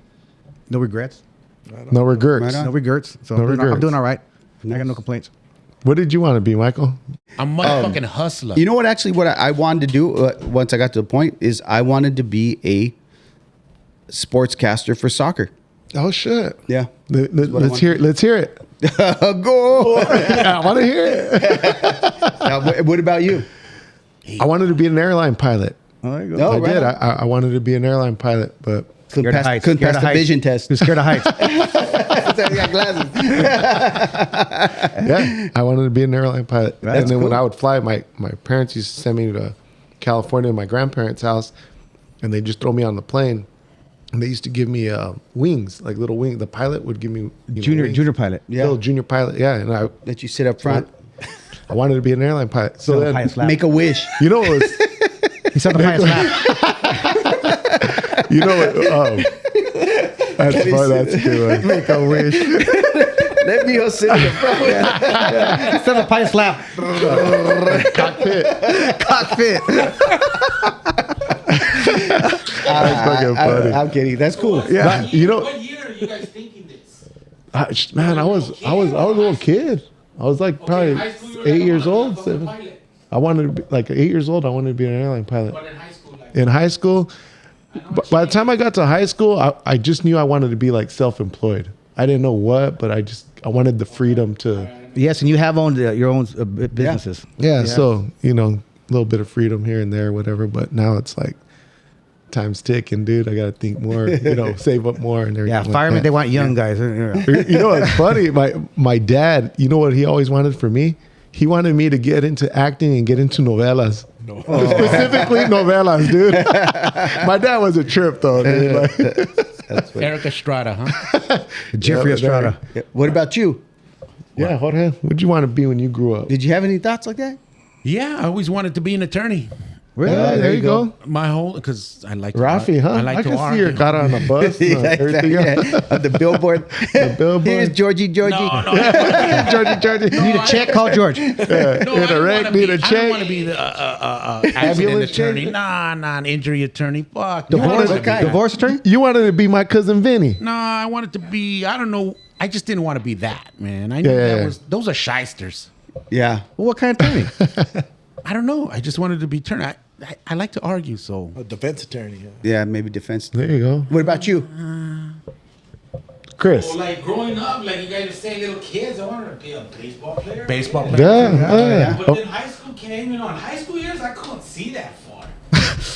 no regrets. No regrets. No regrets. So No I'm regrets. doing all right. I got no complaints. What did you want to be, Michael? I'm a motherfucking hustler. You know what? Actually, what I wanted to do once I got to the point is I wanted to be a sportscaster for soccer. Oh shit! Yeah. Let's hear it. Let's hear it. Go. I want to hear it. Now, what about you? I wanted to be an airline pilot. Oh, there you go. No, I right did. on. I wanted to be an airline pilot, but Couldn't Scared of pass, heights. couldn't Scared pass of the heights. vision test. Who's scared of heights? He got glasses. yeah, I wanted to be an airline pilot. That's and then when cool. I would fly, my parents used to send me to California to my grandparents' house, and they just throw me on the plane. And they used to give me wings, like little wings. The pilot would give me wings. Junior pilot. Yeah. Little junior pilot. Yeah, and I Let you sit up front. wanted to be an airline pilot. So then, Highest lap. Make a wish. you know what was, He said the highest lap. you know what? That's fun. That's a good one. Make a wish. Let me go sit in the front. He said the highest lap. Cockpit. That's fucking funny. I'm kidding. That's cool. Yeah, you know, What year are you guys thinking this? man, I was a little kid. I was like probably high school, you were 8 like, years "I wanna old. be a fucking 7. pilot." I wanted to be like 8 years old. I wanted to be an airline pilot. But in high school, like, In high school, by the time I got to high school, I just knew I wanted to be like self-employed. I didn't know what, but I wanted the freedom to. Yes, and you have owned your own businesses. Yeah, so a little bit of freedom here and there, whatever. But now it's like time's ticking, dude. I got to think more, save up more and everything. Yeah, like firemen, that. they want young guys. You know what's funny? My dad, you know what he always wanted for me? He wanted me to get into acting and get into novelas. Specifically novelas, dude. My dad was a trip though, dude. Like, Eric Estrada, huh? Jeffrey Yeah, Estrada. Yeah. What about you? yeah, Jorge, what'd you want to be when you grew up? Did you have any thoughts like that? Yeah, I always wanted to be an attorney. Really? Yeah, there you go. My whole, because I like to Rafi, huh? I like I to can see argue. her got on a bus and everything else. On the billboard. The billboard. Here's Georgie. No, Georgie. You need a check? Call George. No, Need a wreck, need a I don't check. want to be the accident Ambulance attorney. check? Nah, an injury attorney. Fuck. Divorce, No, divorce attorney? You wanted to be my cousin Vinny. I wanted to be, I don't know. I just didn't want to be that, man. I knew those are shysters. Yeah. Well, what kind of attorney? I don't know. I just wanted to be attorney. I like to argue, so. A defense attorney. Yeah. Yeah, maybe defense. There you go. What about you? Chris. well, like growing up, like you guys were saying, little kids, I wanted to be a baseball player. Baseball player. Yeah. But then high school came, in high school years, I couldn't see that far.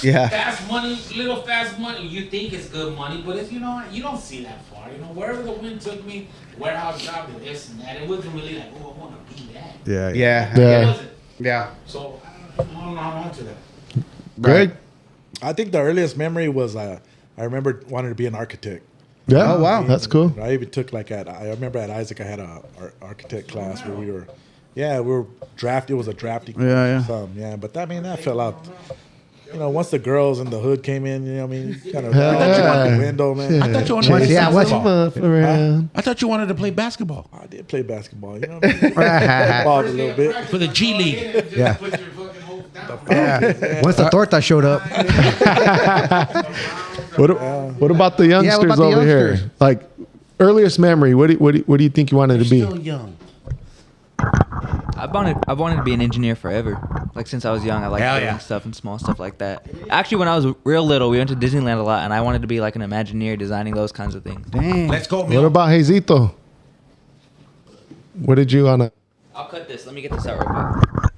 Yeah. Fast money, little fast money. You think it's good money, but it's, you don't see that far. Wherever the wind took me, warehouse job, and this and that, it wasn't really like, oh, I want to be that. Yeah. Yeah. It Yeah. wasn't. Yeah. So I don't know how to answer that. Greg. I think the earliest memory was I remember wanting to be an architect. Yeah. Oh, wow. That's cool. I even took I remember at Isaac I had a architect class where we were drafted. It was a drafting. Yeah. But that fell out. Once the girls in the hood came in, you kind of Yeah. out the window, man. I thought you wanted to play Yeah, what's- basketball. around. I thought you wanted to play basketball I did play basketball, you know what I mean? Football a little bit. for the G League. Yeah. Put your fucking hopes down. Yeah. Once the torta showed up. What about the youngsters about the over youngsters? here? Like earliest memory. What do you think you wanted to be? Still young. I've wanted to be an engineer forever. Like since I was young, I like Hell building yeah. stuff and small stuff like that. Actually, when I was real little, we went to Disneyland a lot, and I wanted to be like an Imagineer, designing those kinds of things. Dang. Let's go, What Mil. about Hazito? What did you wanna? I'll cut this. Let me get this out real quick.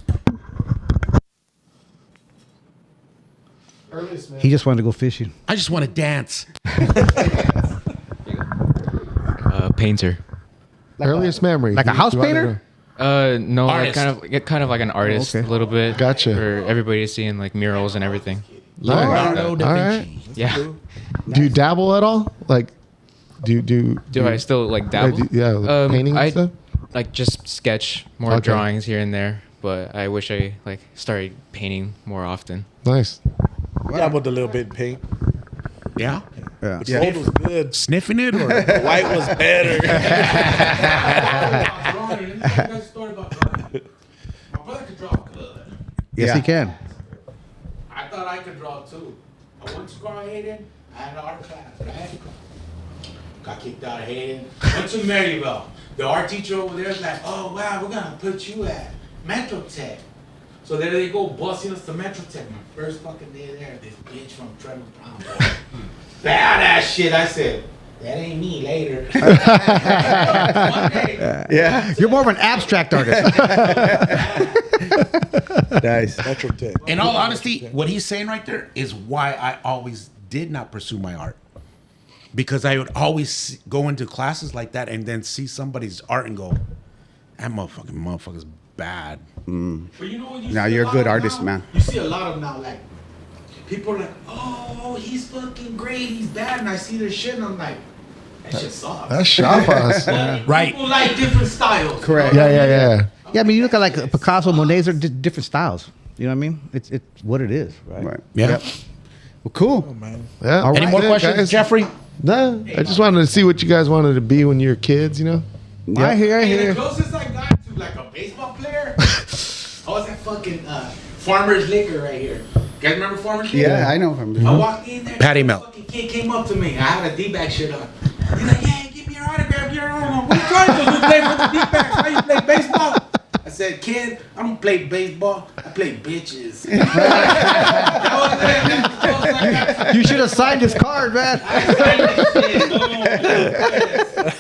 He just wanted to go fishing. I just want to dance. Painter. Earliest memory. Like a house painter? No, like Artist. kind of like an artist okay. a little bit. Gotcha. For everybody to see in like murals and everything. Leonardo da All Vinci. right. Yeah. Do you dabble at all? Like, do I still like dabble? Painting I and stuff? like just sketch more Okay. drawings here and there, but I wish I like started painting more often. Nice. Dabbled a little bit in paint. Yeah. Yeah. The gold was good. Sniffing it or The white was better. Drawing. Let me tell you guys a story about drawing. My brother could draw good. Yes, he can. I thought I could draw too. I went to school at Hayden. I had an art class. Right? Got kicked out of Hayden. Went to Maryville. The art teacher over there is like, oh, wow, we're going to put you at Mentorship. So there they go, busing us to Mentorship. My first fucking day there, this bitch from Trevor Brown. Badass shit. I said, that ain't me later. One day, Yeah. You're more of an abstract artist. Nice. Metro Tech. in all honesty, what he's saying right there is why I always did not pursue my art. Because I would always go into classes like that and then see somebody's art and go, that motherfucker's bad. But you know what you Now see you're a lot good of artist, now? man. You see a lot of now, like, people are like, oh, he's fucking great, he's bad. And I see their shit and I'm like, that shit sucks. That's Shapas. But Right. People like different styles. Correct. Yeah. Yeah, I mean, you look at like Picasso, Monet's are different styles. You know what I mean? It's what it is, right? Right. Yeah. Yep. Well, cool. Yeah. All Any right. more Yeah, questions, guys. Jeffrey? No, I just wanted to see what you guys wanted to be when you were kids, you know? I hear. Hey, the closest I got to like a baseball player, I was at fucking Farmer's Liquor right here. You guys remember Farmer's Liquor? Yeah, I know him. I walked in there. Patty this Melt. Fucking kid came up to me. I had a D-back shirt on. He's like, yeah, give me your autograph. Give me your autograph. What are you trying to do? You play for the D-backs. Why you play baseball? I said, kid, I don't play baseball. I play bitches. You should have signed his card, man.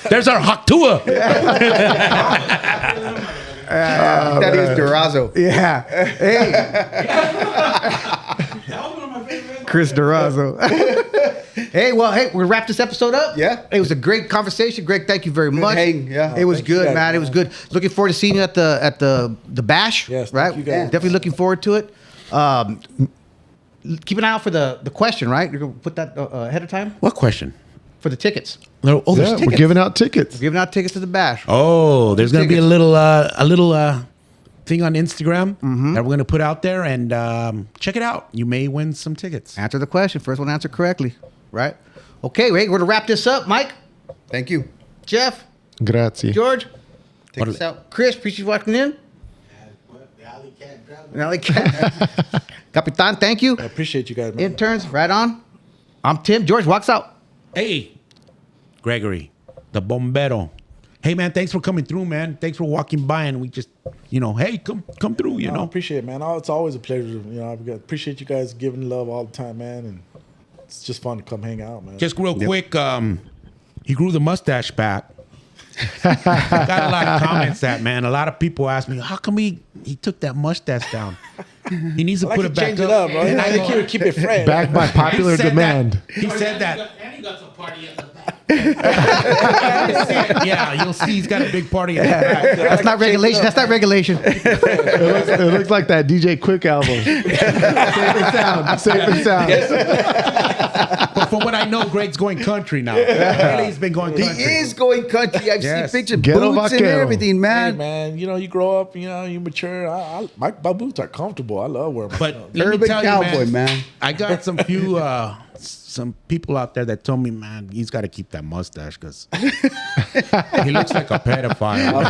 There's our Haktua. That is Durazo. Yeah. Hey, That was one of my favorite. Chris Durazo. Hey, we'll wrap this episode up. Yeah. It was a great conversation. Greg, thank you very much. hang, yeah. It was Thank you good, guys, man. It was good. Looking forward to seeing you at the bash. Yes, right. thank you guys. Definitely looking forward to it. Keep an eye out for the question. Right, you're gonna put that ahead of time What question? for the tickets. Oh, there's Yeah, tickets. we're giving out tickets. Giving out tickets to the bash. Oh, there's gonna be a Tickets. little thing on Instagram that we're gonna put out there, and check it out. You may win some tickets. Answer the question. First one answer correctly. Right. Okay, we're gonna wrap this up. Mike, Thank you. Jeff, Grazie. George, Take What us is- out. Chris, appreciate you walking in. The alley cat driver. Nelly Capitan, thank you. I appreciate you guys, man. Interns, right on. I'm Tim. George walks out. Hey, Gregory, the bombero. Hey, man, thanks for coming through, man. Thanks for walking by, and we just, hey, come through, I appreciate it, man. It's always a pleasure. I appreciate you guys giving love all the time, man. And it's just fun to come hang out, man. Just real quick, he grew the mustache back. I got a lot of comments that, man. A lot of people ask me, how come he took that mustache down? He needs to I like put to it back change up. it up, bro. And I go, keep it fresh. Back by popular He said demand. that- He said that. And he got some party at the back. Yeah, you'll see he's got a big party. In the back. That's not regulation. That's not regulation. It looks like that DJ Quick album. Safe and sound. Safe and sound. But from what I know, Greg's going country now. Lately, he's been going He country. is going country. I've Yes. seen pictures, Ghetto boots and vaquero. everything, Hey, man. man, you grow up, you mature. My boots are comfortable. I love wearing my But stuff. let me Urban tell cowboy, you, man. I got some people out there that told me, man, he's got to keep that mustache because he looks like a pedophile.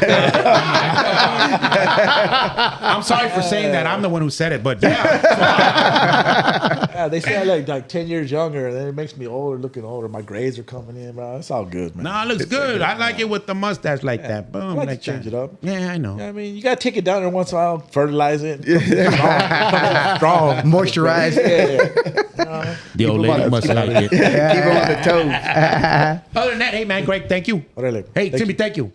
I'm sorry for saying that. I'm the one who said it, but yeah. Yeah, they say I look like 10 years younger, and then it makes me older, looking older. My grades are coming in, bro. It's all good, man. No, it looks good. I like it with the mustache like that. Boom, I like to like change that. it up. Yeah, I know. You know what I mean, you gotta take it down every once in a while, fertilize it, strong. Moisturize. The old lady must like it. Keep him on the toes. Other than that, hey man, Greg, thank you. Órale. Hey, Thank Timmy, you. thank you.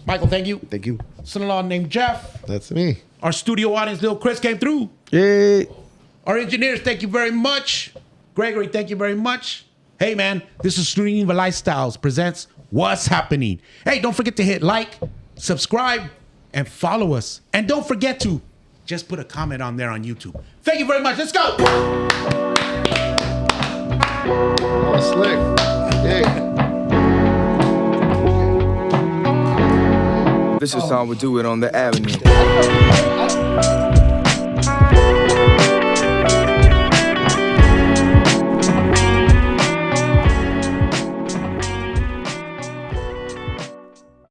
Michael, thank you. Thank you. Son-in-law named Jeff. That's me. Our studio audience, little Chris came through. Yay. Our engineers, thank you very much. Gregory, thank you very much. Hey, man, this is SeunevA Lifestyles presents What's Happening. Hey, don't forget to hit like, subscribe, and follow us. And don't forget to just put a comment on there on YouTube. Thank you very much. Let's go. Oh, slick. Yeah. This is how we do it on the avenue.